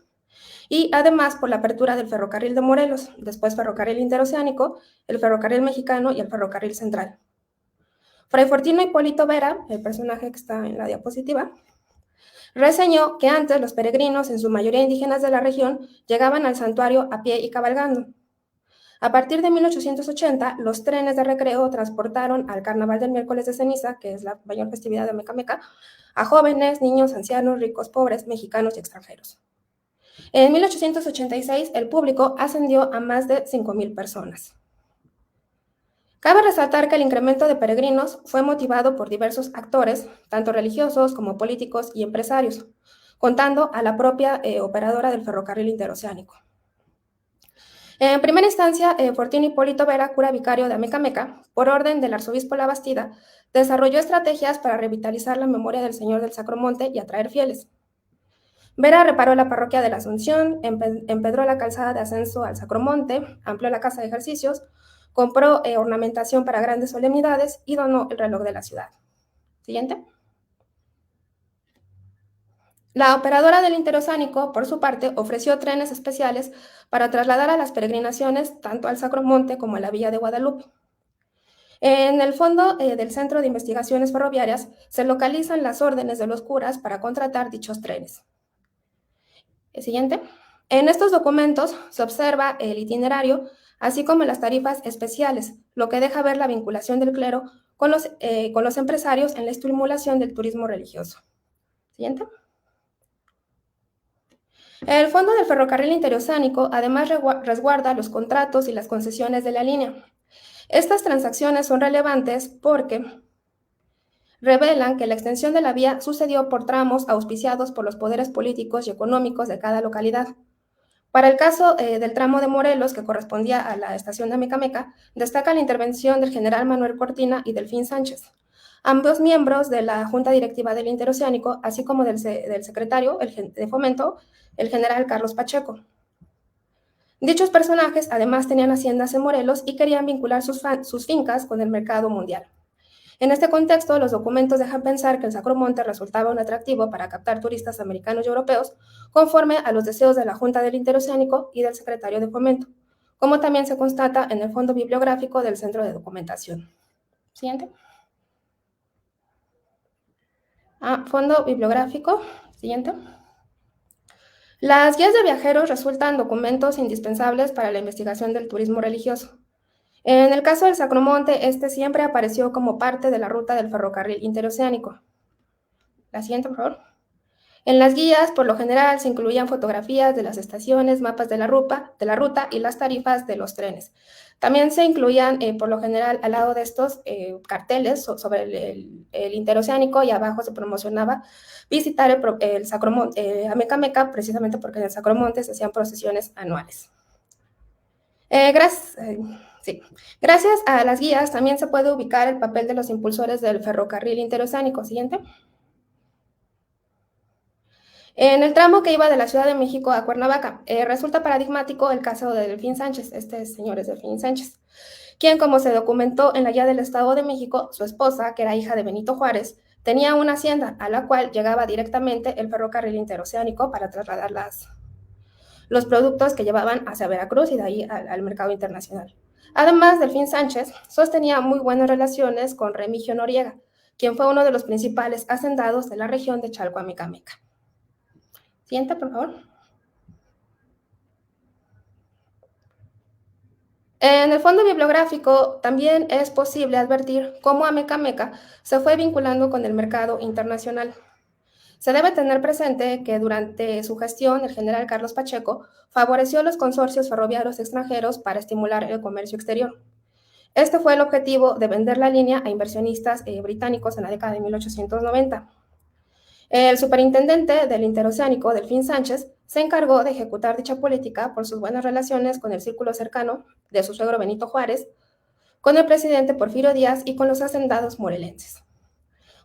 y además por la apertura del ferrocarril de Morelos, después ferrocarril interoceánico, el ferrocarril mexicano y el ferrocarril central. Fray Fortino Hipólito Vera, el personaje que está en la diapositiva, reseñó que antes los peregrinos, en su mayoría indígenas de la región, llegaban al santuario a pie y cabalgando. A partir de 1880, los trenes de recreo transportaron al Carnaval del Miércoles de Ceniza, que es la mayor festividad de Amecameca, a jóvenes, niños, ancianos, ricos, pobres, mexicanos y extranjeros. En 1886, el público ascendió a más de 5,000 personas. Cabe resaltar que el incremento de peregrinos fue motivado por diversos actores, tanto religiosos como políticos y empresarios, contando a la propia operadora del ferrocarril interoceánico. En primera instancia, Fortín Hipólito Vera, cura vicario de Amecameca, por orden del arzobispo Labastida, desarrolló estrategias para revitalizar la memoria del Señor del Sacromonte y atraer fieles. Vera reparó la parroquia de la Asunción, empedró la calzada de ascenso al Sacromonte, amplió la casa de ejercicios, compró ornamentación para grandes solemnidades y donó el reloj de la ciudad. Siguiente. La operadora del interoceánico, por su parte, ofreció trenes especiales para trasladar a las peregrinaciones tanto al Sacromonte como a la Villa de Guadalupe. En el fondo del Centro de Investigaciones Ferroviarias se localizan las órdenes de los curas para contratar dichos trenes. El siguiente. En estos documentos se observa el itinerario, así como las tarifas especiales, lo que deja ver la vinculación del clero con los empresarios en la estimulación del turismo religioso. Siguiente. El Fondo del Ferrocarril Interoceánico además resguarda los contratos y las concesiones de la línea. Estas transacciones son relevantes porque revelan que la extensión de la vía sucedió por tramos auspiciados por los poderes políticos y económicos de cada localidad. Para el caso del tramo de Morelos, que correspondía a la estación de Amecameca, destaca la intervención del general Manuel Cortina y Delfín Sánchez, ambos miembros de la Junta Directiva del Interoceánico, así como del secretario de Fomento, el general Carlos Pacheco. Dichos personajes además tenían haciendas en Morelos y querían vincular sus fincas con el mercado mundial. En este contexto, los documentos dejan pensar que el Sacromonte resultaba un atractivo para captar turistas americanos y europeos, conforme a los deseos de la Junta del Interoceánico y del secretario de Fomento, como también se constata en el fondo bibliográfico del Centro de Documentación. Siguiente. Fondo bibliográfico. Siguiente. Las guías de viajeros resultan documentos indispensables para la investigación del turismo religioso. En el caso del Sacromonte, este siempre apareció como parte de la ruta del ferrocarril interoceánico. La siguiente, por favor. En las guías, por lo general, se incluían fotografías de las estaciones, mapas de la ruta y las tarifas de los trenes. También se incluían, por lo general, al lado de estos carteles sobre el interoceánico, y abajo se promocionaba visitar el Sacromonte, Amecameca, precisamente porque en el Sacromonte se hacían procesiones anuales. Gracias a las guías también se puede ubicar el papel de los impulsores del ferrocarril interoceánico. Siguiente. En el tramo que iba de la Ciudad de México a Cuernavaca, resulta paradigmático el caso de Delfín Sánchez. Este señor es Delfín Sánchez, quien, como se documentó en la guía del Estado de México, su esposa, que era hija de Benito Juárez, tenía una hacienda a la cual llegaba directamente el ferrocarril interoceánico para trasladar los productos que llevaban hacia Veracruz y de ahí al mercado internacional. Además, Delfín Sánchez sostenía muy buenas relaciones con Remigio Noriega, quien fue uno de los principales hacendados de la región de Chalco-Amecameca. Siguiente, por favor. En el fondo bibliográfico también es posible advertir cómo Amecameca se fue vinculando con el mercado internacional. Se debe tener presente que durante su gestión el general Carlos Pacheco favoreció los consorcios ferroviarios extranjeros para estimular el comercio exterior. Este fue el objetivo de vender la línea a inversionistas británicos en la década de 1890. El superintendente del interoceánico, Delfín Sánchez, se encargó de ejecutar dicha política por sus buenas relaciones con el círculo cercano de su suegro Benito Juárez, con el presidente Porfirio Díaz y con los hacendados morelenses.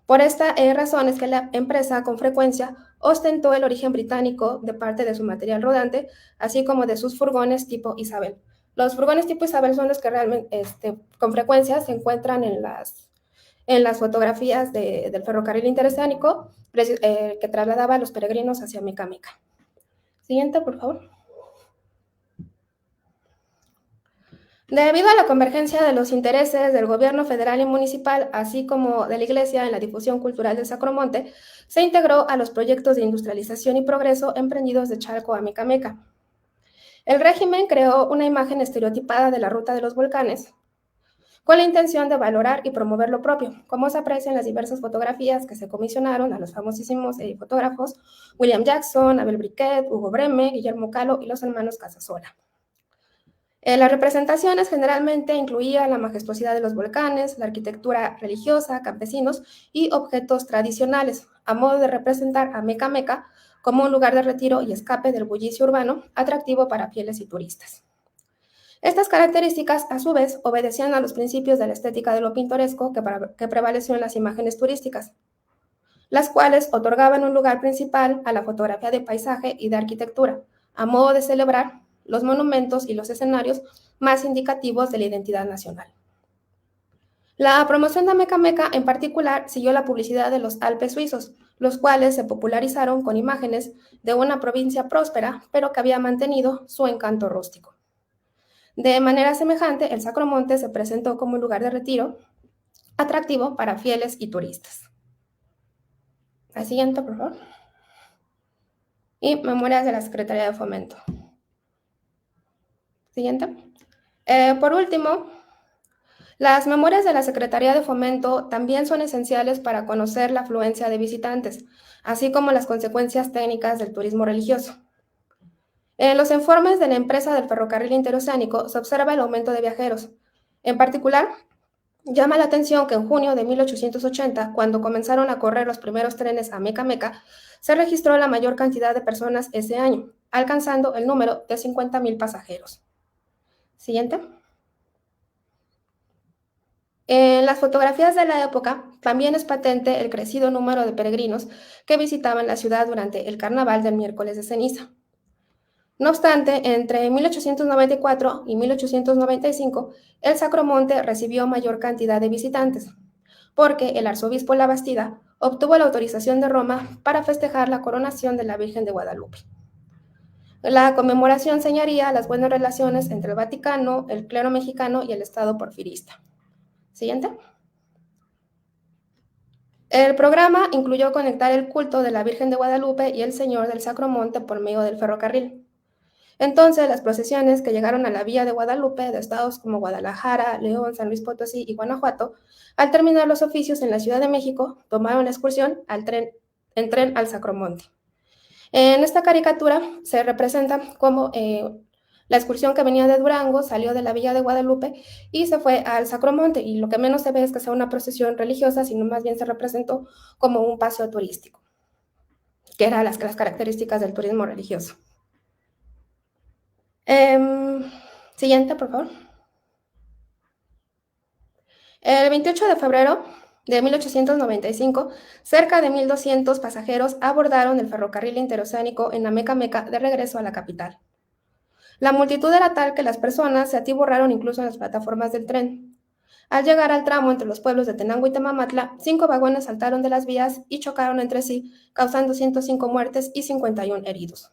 Por esta razón es que la empresa con frecuencia ostentó el origen británico de parte de su material rodante, así como de sus furgones tipo Isabel. Los furgones tipo Isabel son los que realmente con frecuencia se encuentran en las fotografías del ferrocarril interoceánico que trasladaba a los peregrinos hacia Amecameca. Siguiente, por favor. Debido a la convergencia de los intereses del gobierno federal y municipal, así como de la Iglesia en la difusión cultural del Sacromonte, se integró a los proyectos de industrialización y progreso emprendidos de Chalco a Amecameca. El régimen creó una imagen estereotipada de la ruta de los volcanes con la intención de valorar y promover lo propio, como se aprecia en las diversas fotografías que se comisionaron a los famosísimos fotógrafos William Jackson, Abel Briquet, Hugo Breme, Guillermo Calo y los hermanos Casasola. Las representaciones generalmente incluían la majestuosidad de los volcanes, la arquitectura religiosa, campesinos y objetos tradicionales, a modo de representar a Meca Meca como un lugar de retiro y escape del bullicio urbano, atractivo para fieles y turistas. Estas características, a su vez, obedecían a los principios de la estética de lo pintoresco que prevaleció en las imágenes turísticas, las cuales otorgaban un lugar principal a la fotografía de paisaje y de arquitectura, a modo de celebrar los monumentos y los escenarios más indicativos de la identidad nacional. La promoción de Meca Meca en particular siguió la publicidad de los Alpes suizos, los cuales se popularizaron con imágenes de una provincia próspera, pero que había mantenido su encanto rústico. De manera semejante, el Sacromonte se presentó como un lugar de retiro atractivo para fieles y turistas. La siguiente, por favor. Y memorias de la Secretaría de Fomento. Siguiente. Por último, las memorias de la Secretaría de Fomento también son esenciales para conocer la afluencia de visitantes, así como las consecuencias técnicas del turismo religioso. En los informes de la empresa del ferrocarril interoceánico se observa el aumento de viajeros. En particular, llama la atención que en junio de 1880, cuando comenzaron a correr los primeros trenes a Meca Meca, se registró la mayor cantidad de personas ese año, alcanzando el número de 50,000 pasajeros. Siguiente. En las fotografías de la época también es patente el crecido número de peregrinos que visitaban la ciudad durante el carnaval del miércoles de ceniza. No obstante, entre 1894 y 1895, el Sacromonte recibió mayor cantidad de visitantes, porque el arzobispo Labastida obtuvo la autorización de Roma para festejar la coronación de la Virgen de Guadalupe. La conmemoración señalaría las buenas relaciones entre el Vaticano, el clero mexicano y el Estado porfirista. Siguiente. El programa incluyó conectar el culto de la Virgen de Guadalupe y el Señor del Sacromonte por medio del ferrocarril. Entonces, las procesiones que llegaron a la Villa de Guadalupe de estados como Guadalajara, León, San Luis Potosí y Guanajuato, al terminar los oficios en la Ciudad de México, tomaron la excursión en tren al Sacromonte. En esta caricatura se representa como la excursión que venía de Durango salió de la Villa de Guadalupe y se fue al Sacromonte, y lo que menos se ve es que sea una procesión religiosa, sino más bien se representó como un paseo turístico, que eran las características del turismo religioso. Siguiente, por favor. El 28 de febrero de 1895, cerca de 1,200 pasajeros abordaron el ferrocarril interoceánico en Ameca Meca de regreso a la capital. La multitud era tal que las personas se atiborraron incluso en las plataformas del tren. Al llegar al tramo entre los pueblos de Tenango y Temamatla, 5 vagones saltaron de las vías y chocaron entre sí, causando 105 muertes y 51 heridos.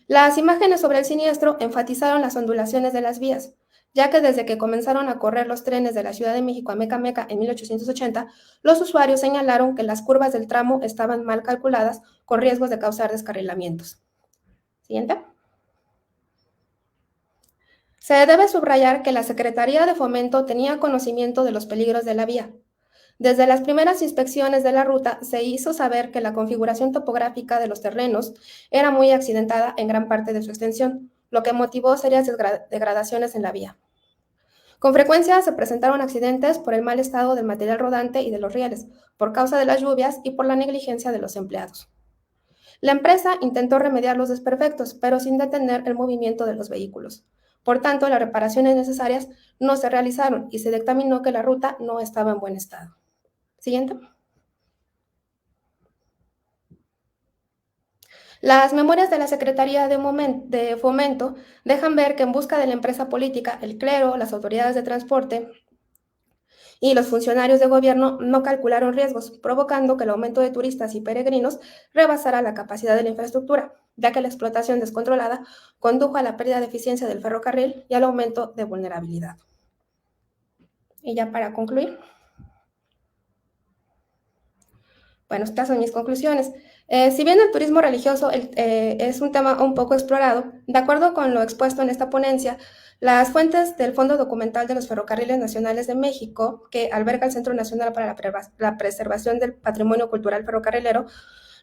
Las imágenes sobre el siniestro enfatizaron las ondulaciones de las vías, ya que desde que comenzaron a correr los trenes de la Ciudad de México a Meca Meca en 1880, los usuarios señalaron que las curvas del tramo estaban mal calculadas, con riesgos de causar descarrilamientos. Siguiente. Se debe subrayar que la Secretaría de Fomento tenía conocimiento de los peligros de la vía. Desde las primeras inspecciones de la ruta se hizo saber que la configuración topográfica de los terrenos era muy accidentada en gran parte de su extensión, lo que motivó serias degradaciones en la vía. Con frecuencia se presentaron accidentes por el mal estado del material rodante y de los rieles, por causa de las lluvias y por la negligencia de los empleados. La empresa intentó remediar los desperfectos, pero sin detener el movimiento de los vehículos. Por tanto, las reparaciones necesarias no se realizaron y se dictaminó que la ruta no estaba en buen estado. Siguiente. Las memorias de la Secretaría de Fomento dejan ver que en busca de la empresa política, el clero, las autoridades de transporte y los funcionarios de gobierno no calcularon riesgos, provocando que el aumento de turistas y peregrinos rebasara la capacidad de la infraestructura, ya que la explotación descontrolada condujo a la pérdida de eficiencia del ferrocarril y al aumento de vulnerabilidad. Y ya para concluir. Bueno, estas son mis conclusiones. Si bien el turismo religioso es un tema un poco explorado, de acuerdo con lo expuesto en esta ponencia, las fuentes del Fondo Documental de los Ferrocarriles Nacionales de México, que alberga el Centro Nacional para la Preservación del Patrimonio Cultural Ferrocarrilero,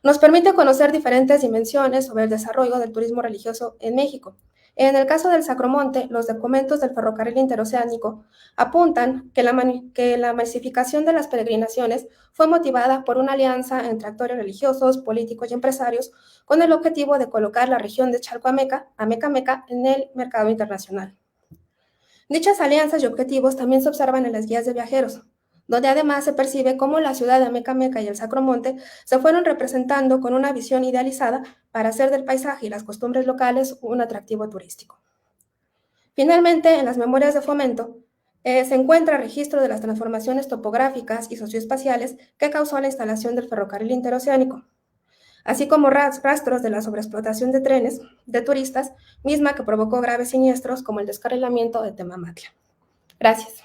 nos permite conocer diferentes dimensiones sobre el desarrollo del turismo religioso en México. En el caso del Sacromonte, los documentos del ferrocarril interoceánico apuntan que la masificación de las peregrinaciones fue motivada por una alianza entre actores religiosos, políticos y empresarios con el objetivo de colocar la región de Chalco a Meca en el mercado internacional. Dichas alianzas y objetivos también se observan en las guías de viajeros, donde además se percibe cómo la ciudad de Meca y el Sacromonte se fueron representando con una visión idealizada para hacer del paisaje y las costumbres locales un atractivo turístico. Finalmente, en las memorias de fomento, se encuentra registro de las transformaciones topográficas y socioespaciales que causó la instalación del ferrocarril interoceánico, así como rastros de la sobreexplotación de trenes de turistas, misma que provocó graves siniestros como el descarrilamiento de Temamatla. Gracias.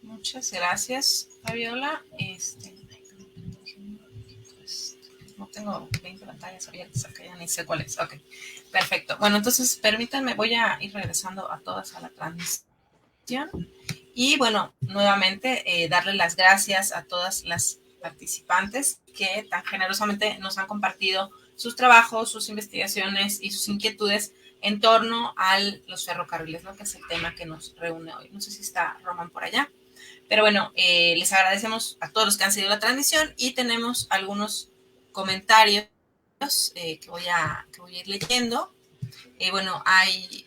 Muchas gracias, Fabiola. No tengo 20 pantallas abiertas acá, ya ni sé cuál es. Ok, perfecto. Bueno, entonces permítanme, voy a ir regresando a todas a la transmisión. Y bueno, nuevamente darle las gracias a todas las participantes que tan generosamente nos han compartido sus trabajos, sus investigaciones y sus inquietudes en torno a los ferrocarriles, ¿no? Que es el tema que nos reúne hoy. No sé si está Roman por allá. Pero bueno, les agradecemos a todos los que han seguido la transmisión y tenemos algunos comentarios que voy a ir leyendo. Bueno, hay,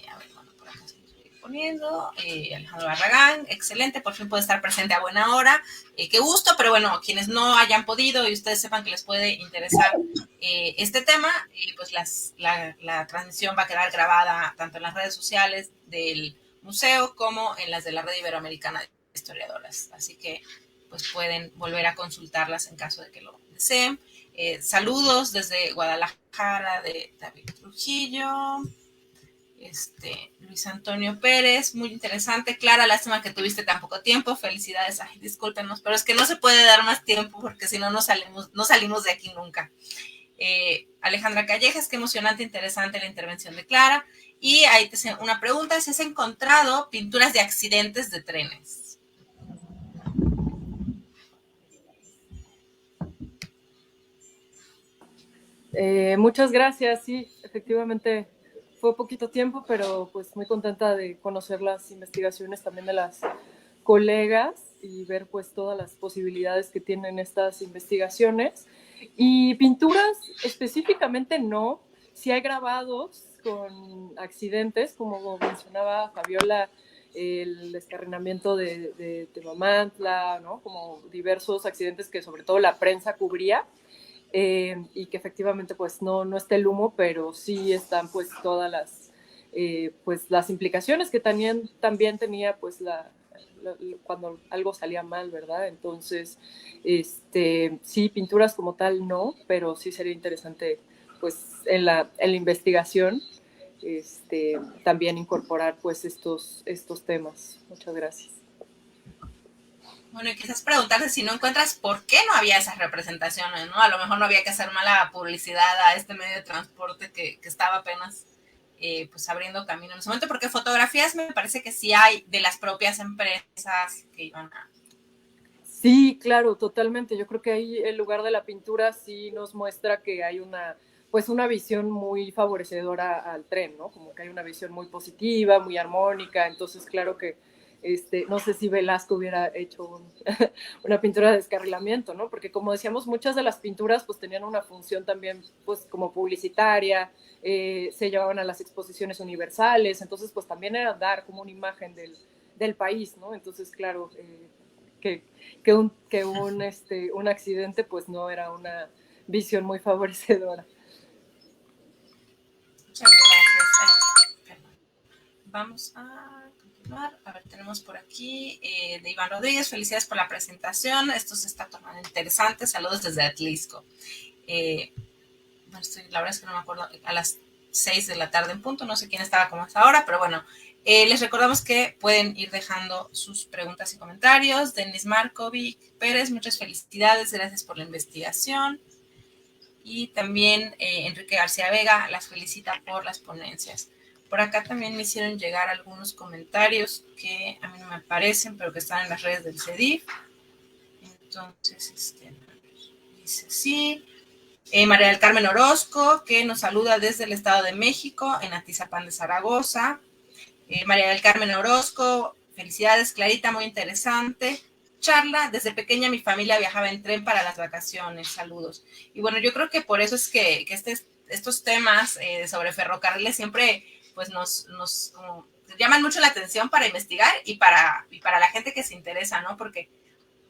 a ver, bueno, por acá se los voy poniendo, Alejandro Barragán, excelente, por fin puede estar presente a buena hora, qué gusto, pero bueno, quienes no hayan podido y ustedes sepan que les puede interesar este tema, pues la transmisión va a quedar grabada tanto en las redes sociales del museo como en las de la Red Iberoamericana de Historiadoras, así que pues pueden volver a consultarlas en caso de que lo deseen. Saludos desde Guadalajara de David Trujillo, Luis Antonio Pérez, muy interesante. Clara, lástima que tuviste tan poco tiempo, felicidades, ay, discúlpenos, pero es que no se puede dar más tiempo porque si no, no salimos de aquí nunca. Alejandra Callejas, qué emocionante, interesante la intervención de Clara. Y ahí te hace una pregunta, si has encontrado pinturas de accidentes de trenes. Muchas gracias, sí, efectivamente fue poquito tiempo, pero pues muy contenta de conocer las investigaciones también de las colegas y ver pues todas las posibilidades que tienen estas investigaciones. Y pinturas específicamente no, sí hay grabados con accidentes, como mencionaba Fabiola, el descarrilamiento de Temamatla, ¿no? Como diversos accidentes que sobre todo la prensa cubría. Y que efectivamente pues no está el humo, pero sí están pues todas las implicaciones que también tenía pues cuando algo salía mal, ¿verdad? Entonces, sí, pinturas como tal no, pero sí sería interesante pues en la investigación también incorporar pues estos temas. Muchas gracias. Bueno, y quizás preguntarse si no encuentras por qué no había esas representaciones, ¿no? A lo mejor no había que hacer mala publicidad a este medio de transporte que estaba apenas pues abriendo camino en ese momento, porque fotografías me parece que sí hay de las propias empresas que iban a... Sí, claro, totalmente. Yo creo que ahí el lugar de la pintura sí nos muestra que hay una visión muy favorecedora al tren, ¿no? Como que hay una visión muy positiva, muy armónica. Entonces, claro que no sé si Velasco hubiera hecho una pintura de descarrilamiento, ¿no? Porque como decíamos, muchas de las pinturas pues tenían una función también pues como publicitaria, se llevaban a las exposiciones universales, entonces pues también era dar como una imagen del país, ¿no? Entonces, claro, que un accidente pues no era una visión muy favorecedora. Muchas gracias. Vamos a continuar. A ver, tenemos por aquí de Iván Rodríguez. Felicidades por la presentación. Esto se está tornando interesante. Saludos desde Atlisco. Bueno, la verdad es que no me acuerdo. A las 6 de la tarde en punto. No sé quién estaba como hasta ahora, pero bueno. Les recordamos que pueden ir dejando sus preguntas y comentarios. Denis Markovic Pérez, muchas felicidades, gracias por la investigación. Y también Enrique García Vega las felicita por las ponencias. Por acá también me hicieron llegar algunos comentarios que a mí no me aparecen, pero que están en las redes del CEDIF. Entonces, dice sí. María del Carmen Orozco, que nos saluda desde el Estado de México, en Atizapán de Zaragoza. María del Carmen Orozco, felicidades, Clarita, muy interesante. Charla, desde pequeña mi familia viajaba en tren para las vacaciones, saludos. Y bueno, yo creo que por eso es que estos temas sobre ferrocarriles siempre pues nos llaman mucho la atención para investigar y para la gente que se interesa, ¿no? Porque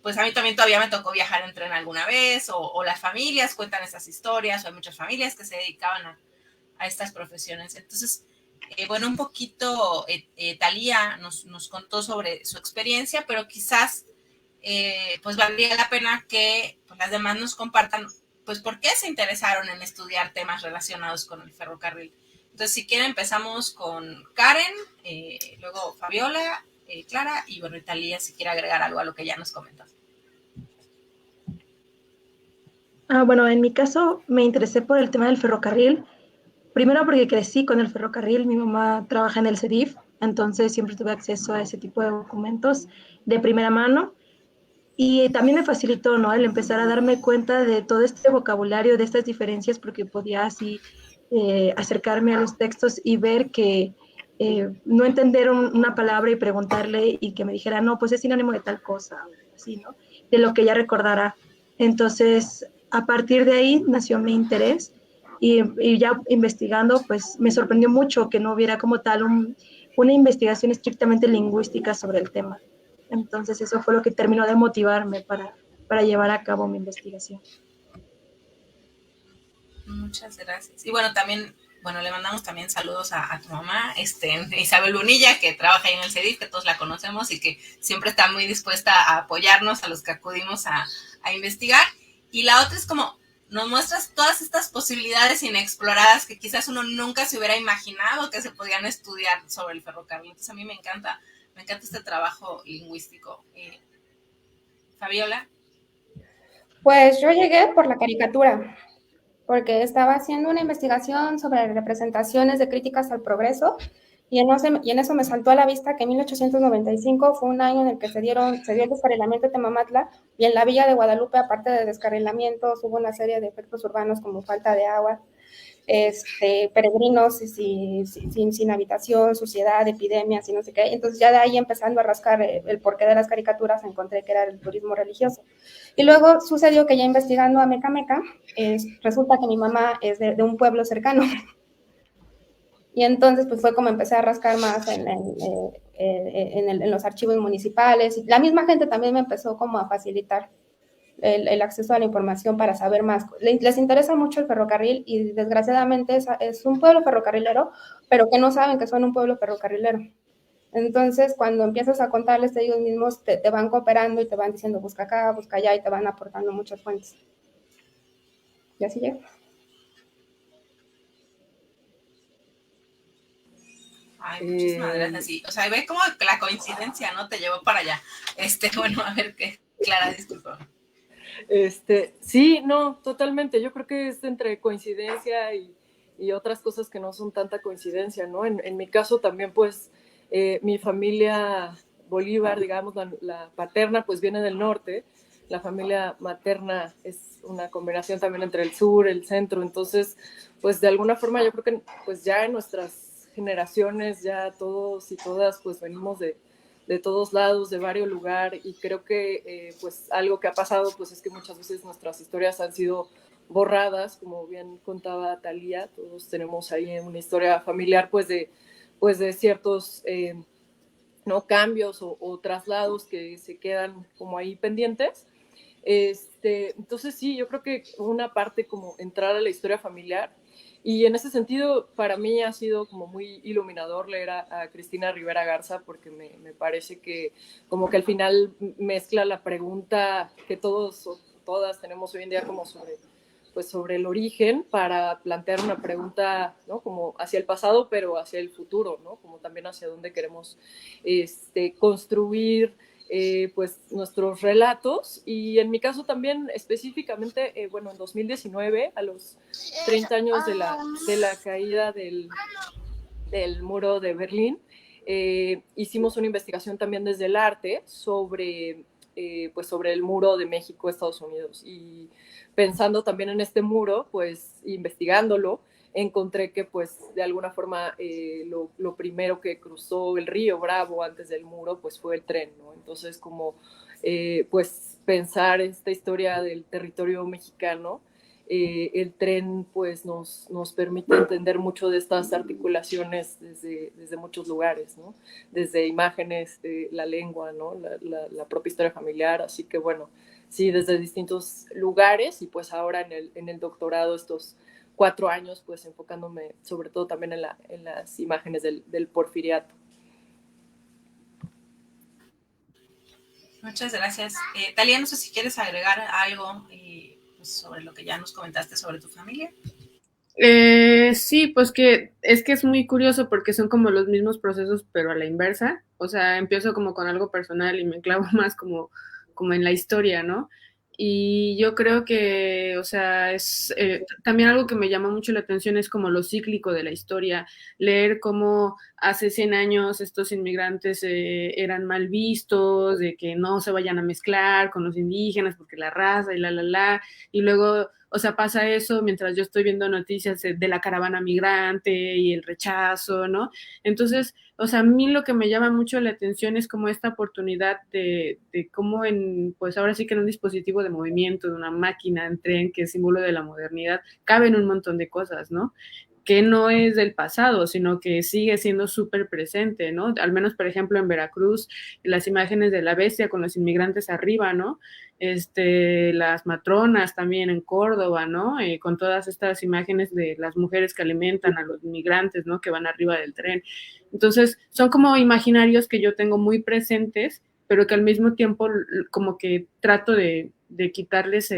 pues a mí también todavía me tocó viajar en tren alguna vez, o las familias cuentan estas historias, o hay muchas familias que se dedicaban a estas profesiones. Entonces, bueno, un poquito Thalía nos contó sobre su experiencia, pero quizás pues valdría la pena que pues, las demás nos compartan pues por qué se interesaron en estudiar temas relacionados con el ferrocarril. Entonces, si quieren, empezamos con Karen, luego Fabiola, Clara, y bueno, Thalía, si quiere agregar algo a lo que ya nos comentó. Bueno, en mi caso me interesé por el tema del ferrocarril. Primero porque crecí con el ferrocarril, mi mamá trabaja en el CEDIF, entonces siempre tuve acceso a ese tipo de documentos de primera mano. Y también me facilitó, ¿no? El empezar a darme cuenta de todo este vocabulario, de estas diferencias, porque podía así acercarme a los textos y ver que no entender una palabra y preguntarle y que me dijera, no, pues es sinónimo de tal cosa, así, ¿no? De lo que ella recordará. Entonces, a partir de ahí nació mi interés y ya investigando, pues me sorprendió mucho que no hubiera como tal una investigación estrictamente lingüística sobre el tema. Entonces eso fue lo que terminó de motivarme para llevar a cabo mi investigación. Muchas gracias. Y bueno, también, bueno, le mandamos también saludos a tu mamá, Isabel Bonilla, que trabaja ahí en el CEDIF, que todos la conocemos y que siempre está muy dispuesta a apoyarnos a los que acudimos a investigar. Y la otra es como, nos muestras todas estas posibilidades inexploradas que quizás uno nunca se hubiera imaginado que se podían estudiar sobre el ferrocarril. Entonces a mí me encanta este trabajo lingüístico. Fabiola. Pues yo llegué por la caricatura, porque estaba haciendo una investigación sobre representaciones de críticas al progreso, y en eso me saltó a la vista que 1895 fue un año en el que se dio el descarrilamiento de Temamatla, y en la villa de Guadalupe, aparte de descarrilamientos, hubo una serie de efectos urbanos como falta de agua, peregrinos sin habitación, suciedad, epidemias y no sé qué. Entonces ya de ahí, empezando a rascar el porqué de las caricaturas, encontré que era el turismo religioso. Y luego sucedió que ya investigando a Meca Meca, resulta que mi mamá es de un pueblo cercano. Y entonces pues fue como empecé a rascar más en los archivos municipales, y la misma gente también me empezó como a facilitar el acceso a la información para saber más. Les interesa mucho el ferrocarril, y desgraciadamente es un pueblo ferrocarrilero, pero que no saben que son un pueblo ferrocarrilero. Entonces, cuando empiezas a contarles, ellos mismos te van cooperando y te van diciendo, busca acá, busca allá, y te van aportando muchas fuentes. Y así llega. Ay, muchísimas gracias. Sí, o sea, ve como la coincidencia, ¿no? Te llevó para allá. Bueno, a ver qué, Clara, disculpa. Sí, no, totalmente. Yo creo que es entre coincidencia y otras cosas que no son tanta coincidencia, ¿no? En mi caso también, pues, mi familia Bolívar, digamos, la paterna, pues viene del norte. La familia materna es una combinación también entre el sur, el centro. Entonces, pues, de alguna forma yo creo que pues ya en nuestras generaciones, ya todos y todas, pues, venimos de todos lados, de varios lugares, y creo que pues algo que ha pasado pues es que muchas veces nuestras historias han sido borradas, como bien contaba Thalía. Todos tenemos ahí una historia familiar pues de ciertos no cambios o traslados que se quedan como ahí pendientes. Entonces sí, yo creo que una parte como entrar a la historia familiar, y en ese sentido para mí ha sido como muy iluminador leer a Cristina Rivera Garza, porque me parece que como que al final mezcla la pregunta que todos o todas tenemos hoy en día como pues sobre el origen para plantear una pregunta, ¿no? Como hacia el pasado, pero hacia el futuro, ¿no? Como también hacia dónde queremos construir pues nuestros relatos. Y en mi caso también específicamente, bueno, en 2019, a los 30 años de la caída del muro de Berlín, hicimos una investigación también desde el arte sobre pues sobre el muro de México-Estados Unidos, y pensando también en este muro, pues investigándolo, encontré que pues de alguna forma lo primero que cruzó el río Bravo antes del muro pues fue el tren, ¿no? Entonces como pues pensar esta historia del territorio mexicano, el tren pues nos permite entender mucho de estas articulaciones desde muchos lugares, ¿no? Desde imágenes, la lengua, ¿no? La propia historia familiar, así que bueno, sí, desde distintos lugares, y pues ahora en el doctorado estos 4 años pues enfocándome sobre todo también en las imágenes del porfiriato. Muchas gracias. Talia, no sé si quieres agregar algo pues, sobre lo que ya nos comentaste sobre tu familia. Sí, pues que es muy curioso porque son como los mismos procesos, pero a la inversa. O sea, empiezo como con algo personal y me clavo más como en la historia, ¿no? Y yo creo que, o sea, es también algo que me llama mucho la atención es como lo cíclico de la historia, leer cómo hace 100 años estos inmigrantes eran mal vistos, de que no se vayan a mezclar con los indígenas porque la raza y luego, o sea, pasa eso mientras yo estoy viendo noticias de la caravana migrante y el rechazo, ¿no? Entonces, o sea, a mí lo que me llama mucho la atención es como esta oportunidad de cómo pues ahora sí que en un dispositivo de movimiento, de una máquina, en tren, que es símbolo de la modernidad, caben un montón de cosas, ¿no? Que no es del pasado, sino que sigue siendo súper presente, ¿no? Al menos, por ejemplo, en Veracruz, las imágenes de la bestia con los inmigrantes arriba, ¿no? Las matronas también en Córdoba, ¿no? Con todas estas imágenes de las mujeres que alimentan a los inmigrantes, ¿no? Que van arriba del tren. Entonces, son como imaginarios que yo tengo muy presentes, pero que al mismo tiempo como que trato de quitarles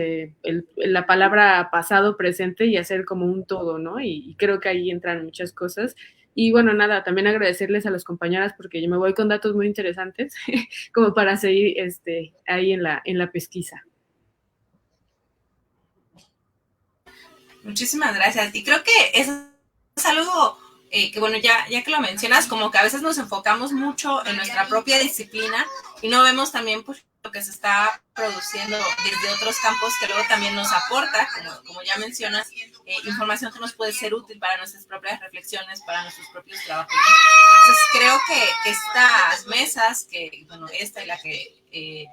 la palabra pasado, presente y hacer como un todo, ¿no? Y creo que ahí entran muchas cosas. Y bueno, nada, también agradecerles a las compañeras porque yo me voy con datos muy interesantes como para seguir ahí en la pesquisa. Muchísimas gracias. Y creo que eso es algo que, bueno, ya que lo mencionas, como que a veces nos enfocamos mucho en nuestra propia disciplina y no vemos también pues, lo que se está produciendo desde otros campos que luego también nos aporta, como ya mencionas, información que nos puede ser útil para nuestras propias reflexiones, para nuestros propios trabajos. Entonces, creo que estas mesas, que, bueno, esta y la que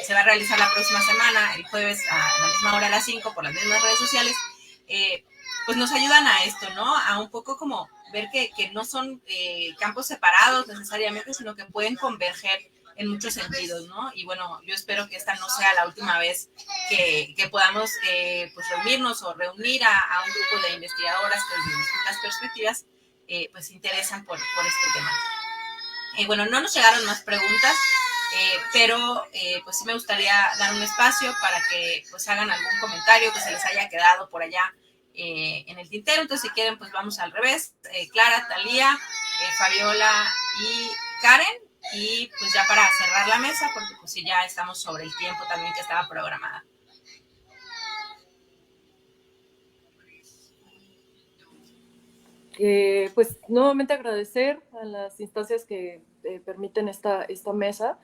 se va a realizar la próxima semana, el jueves a la misma hora a las 5 por las mismas redes sociales, pues nos ayudan a esto, ¿no? A un poco como ver que no son campos separados necesariamente, sino que pueden converger en muchos sentidos, ¿no? Y bueno, yo espero que esta no sea la última vez que podamos pues reunirnos o reunir a un grupo de investigadoras que desde distintas perspectivas pues se interesan por este tema. Bueno, no nos llegaron más preguntas, pero pues sí me gustaría dar un espacio para que pues hagan algún comentario que se les haya quedado por allá en el tintero. Entonces, si quieren, pues vamos al revés. Clara, Talía, Fabiola y Karen. Y pues ya para cerrar la mesa, porque pues sí, ya estamos sobre el tiempo también que estaba programada. Pues nuevamente agradecer a las instancias que permiten esta mesa.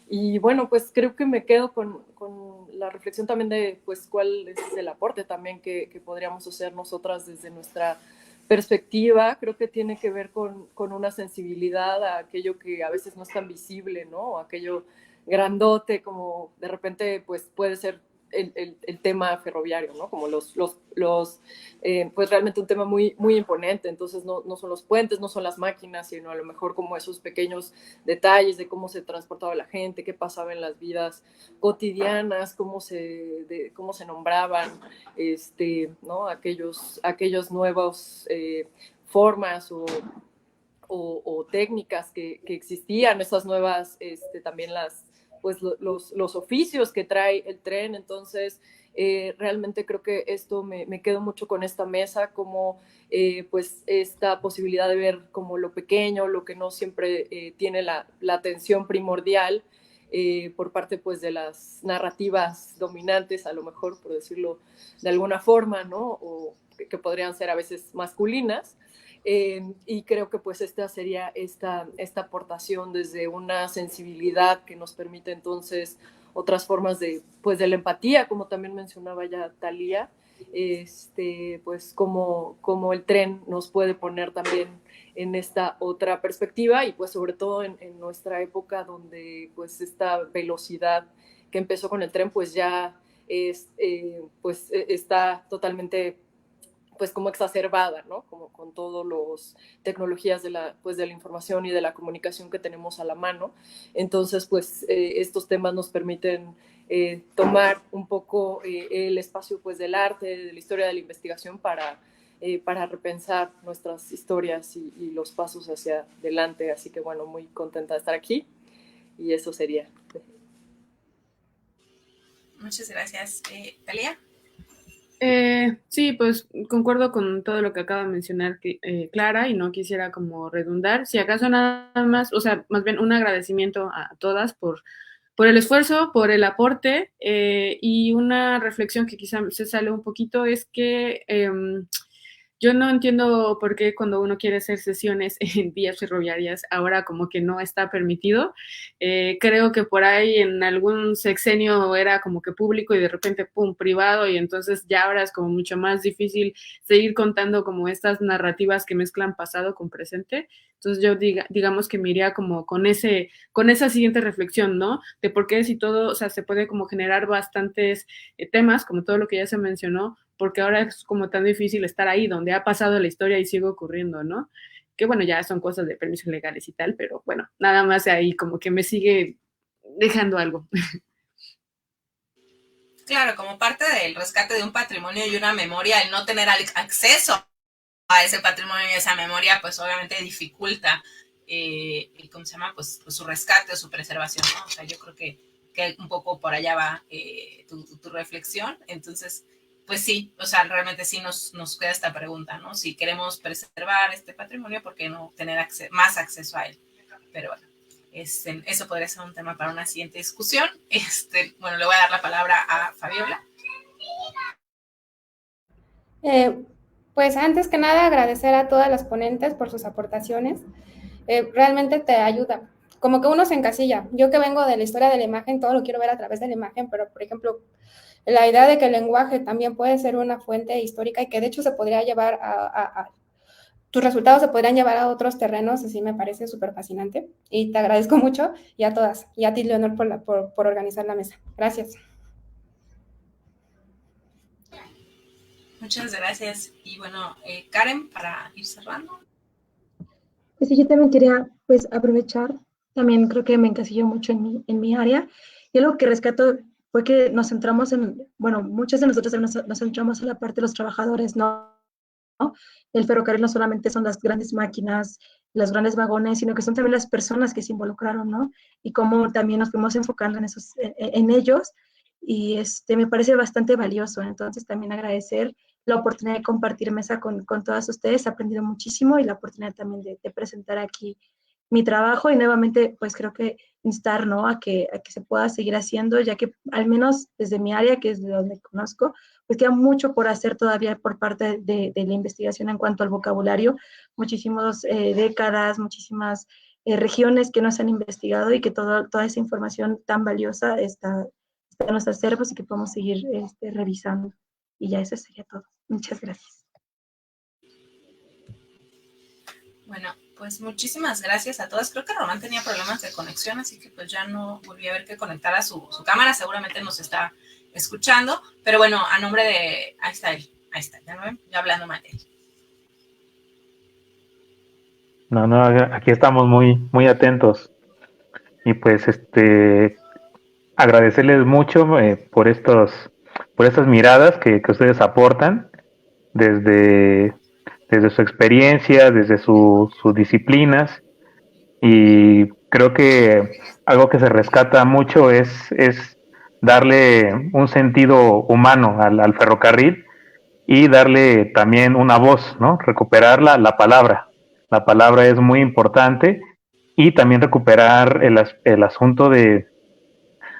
Y bueno, pues creo que me quedo con la reflexión también de pues cuál es el aporte también que podríamos hacer nosotras desde nuestra perspectiva. Creo que tiene que ver con una sensibilidad a aquello que a veces no es tan visible, ¿no? O aquello grandote, como de repente pues puede ser el tema ferroviario, ¿no? Como pues realmente un tema muy, muy imponente. Entonces no son los puentes, no son las máquinas, sino a lo mejor como esos pequeños detalles de cómo se transportaba la gente, qué pasaba en las vidas cotidianas, cómo se nombraban, ¿no? Aquellos nuevos formas o técnicas que existían, esas nuevas, también pues los oficios que trae el tren. Entonces, Realmente creo que esto me quedo mucho con esta mesa, como pues esta posibilidad de ver como lo pequeño, lo que no siempre tiene la atención primordial por parte pues de las narrativas dominantes, a lo mejor por decirlo de alguna forma, ¿no? O que podrían ser a veces masculinas. Y creo que pues esta sería esta aportación desde una sensibilidad que nos permite entonces otras formas de, pues, de la empatía, como también mencionaba ya Thalía, pues como el tren nos puede poner también en esta otra perspectiva y pues sobre todo en nuestra época donde pues esta velocidad que empezó con el tren pues ya pues está totalmente pues como exacerbada, ¿no? Como con todas las tecnologías de la información y de la comunicación que tenemos a la mano. Entonces, pues estos temas nos permiten tomar un poco el espacio pues del arte, de la historia de la investigación para repensar nuestras historias y los pasos hacia adelante. Así que bueno, muy contenta de estar aquí y eso sería. Muchas gracias. ¿Thalía? Sí, pues concuerdo con todo lo que acaba de mencionar Clara y no quisiera como redundar. Si acaso nada más, o sea, más bien un agradecimiento a todas por el esfuerzo, por el aporte y una reflexión que quizá se sale un poquito es que yo no entiendo por qué cuando uno quiere hacer sesiones en vías ferroviarias ahora como que no está permitido. Creo que por ahí en algún sexenio era como que público y de repente, pum, privado y entonces ya ahora es como mucho más difícil seguir contando como estas narrativas que mezclan pasado con presente. Entonces yo digamos que me iría como con esa siguiente reflexión, ¿no? De por qué si todo, o sea, se puede como generar bastantes temas, como todo lo que ya se mencionó, porque ahora es como tan difícil estar ahí donde ha pasado la historia y sigue ocurriendo, ¿no? Que bueno, ya son cosas de permisos legales y tal, pero bueno, nada más ahí como que me sigue dejando algo. Claro, como parte del rescate de un patrimonio y una memoria, el no tener acceso a ese patrimonio y esa memoria, pues obviamente dificulta, ¿cómo se llama? Pues su rescate o su preservación, ¿no? O sea, yo creo que un poco por allá va tu reflexión. Entonces, pues sí, o sea, realmente sí nos queda esta pregunta, ¿no? Si queremos preservar este patrimonio, ¿por qué no tener más acceso a él? Pero bueno, eso podría ser un tema para una siguiente discusión. Bueno, le voy a dar la palabra a Fabiola. Pues antes que nada agradecer a todas las ponentes por sus aportaciones. Realmente te ayuda. Como que uno se encasilla. Yo que vengo de la historia de la imagen, todo lo quiero ver a través de la imagen, pero por ejemplo, la idea de que el lenguaje también puede ser una fuente histórica y que de hecho se podría llevar tus resultados se podrían llevar a otros terrenos, así me parece súper fascinante. Y te agradezco mucho y a todas. Y a ti, Leonor, por organizar la mesa. Gracias. Muchas gracias. Y bueno, Karen, para ir cerrando. Pues sí, yo también quería pues aprovechar, también creo que me encasillo mucho en mi área, y algo que rescato fue que nos centramos bueno, muchos de nosotros nos centramos en la parte de los trabajadores, ¿no? El ferrocarril no solamente son las grandes máquinas, los grandes vagones, sino que son también las personas que se involucraron, ¿no? Y cómo también nos fuimos enfocando en ellos, y me parece bastante valioso. Entonces también agradecer la oportunidad de compartir mesa con todas ustedes, he aprendido muchísimo, y la oportunidad también de presentar aquí mi trabajo, y nuevamente pues creo que instar, ¿no? a que se pueda seguir haciendo, ya que al menos desde mi área, que es de donde conozco, pues queda mucho por hacer todavía por parte de la investigación en cuanto al vocabulario, muchísimas décadas, muchísimas regiones que no se han investigado, y que toda esa información tan valiosa está en nuestros acervos y que podemos seguir revisando. Y ya eso sería todo. Muchas gracias. Bueno, pues muchísimas gracias a todas. Creo que Román tenía problemas de conexión, así que pues ya no volví a ver que conectara su cámara. Seguramente nos está escuchando. Pero bueno, a nombre de... Ahí está él. Ahí está, ¿ya lo ven? Ya hablando mal de él. No, aquí estamos muy atentos. Y pues agradecerles mucho por estas miradas que ustedes aportan desde su experiencia, desde sus disciplinas, y creo que algo que se rescata mucho es darle un sentido humano al ferrocarril y darle también una voz, ¿no? Recuperar la palabra. La palabra es muy importante y también recuperar el asunto de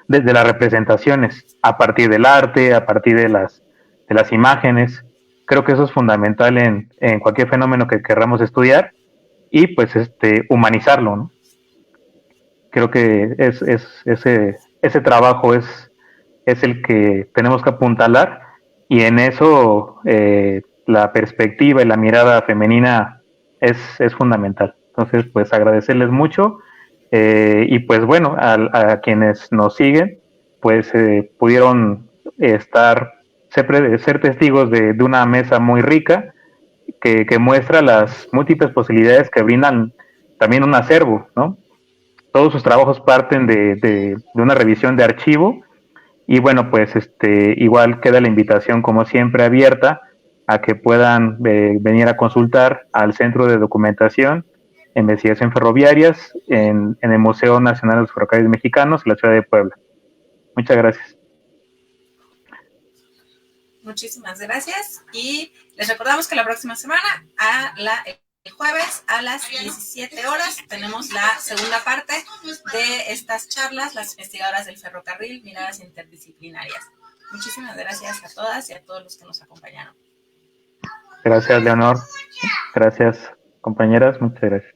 las representaciones a partir del arte, a partir de las imágenes. Creo que eso es fundamental en cualquier fenómeno que querramos estudiar y pues humanizarlo, ¿no? Creo que ese trabajo es el que tenemos que apuntalar y en eso la perspectiva y la mirada femenina es fundamental. Entonces, pues agradecerles mucho y pues bueno, a quienes nos siguen, pues pudieron ser testigos de una mesa muy rica que muestra las múltiples posibilidades que brindan también un acervo, ¿no? Todos sus trabajos parten de una revisión de archivo y bueno, pues igual queda la invitación como siempre abierta a que puedan venir a consultar al Centro de Documentación e Investigación Ferroviarias en el Museo Nacional de los Ferrocarriles Mexicanos, en la ciudad de Puebla. Muchas gracias. Muchísimas gracias y les recordamos que la próxima semana, el jueves a las 17 horas, tenemos la segunda parte de estas charlas, las investigadoras del ferrocarril, miradas interdisciplinarias. Muchísimas gracias a todas y a todos los que nos acompañaron. Gracias, Leonor. Gracias, compañeras. Muchas gracias.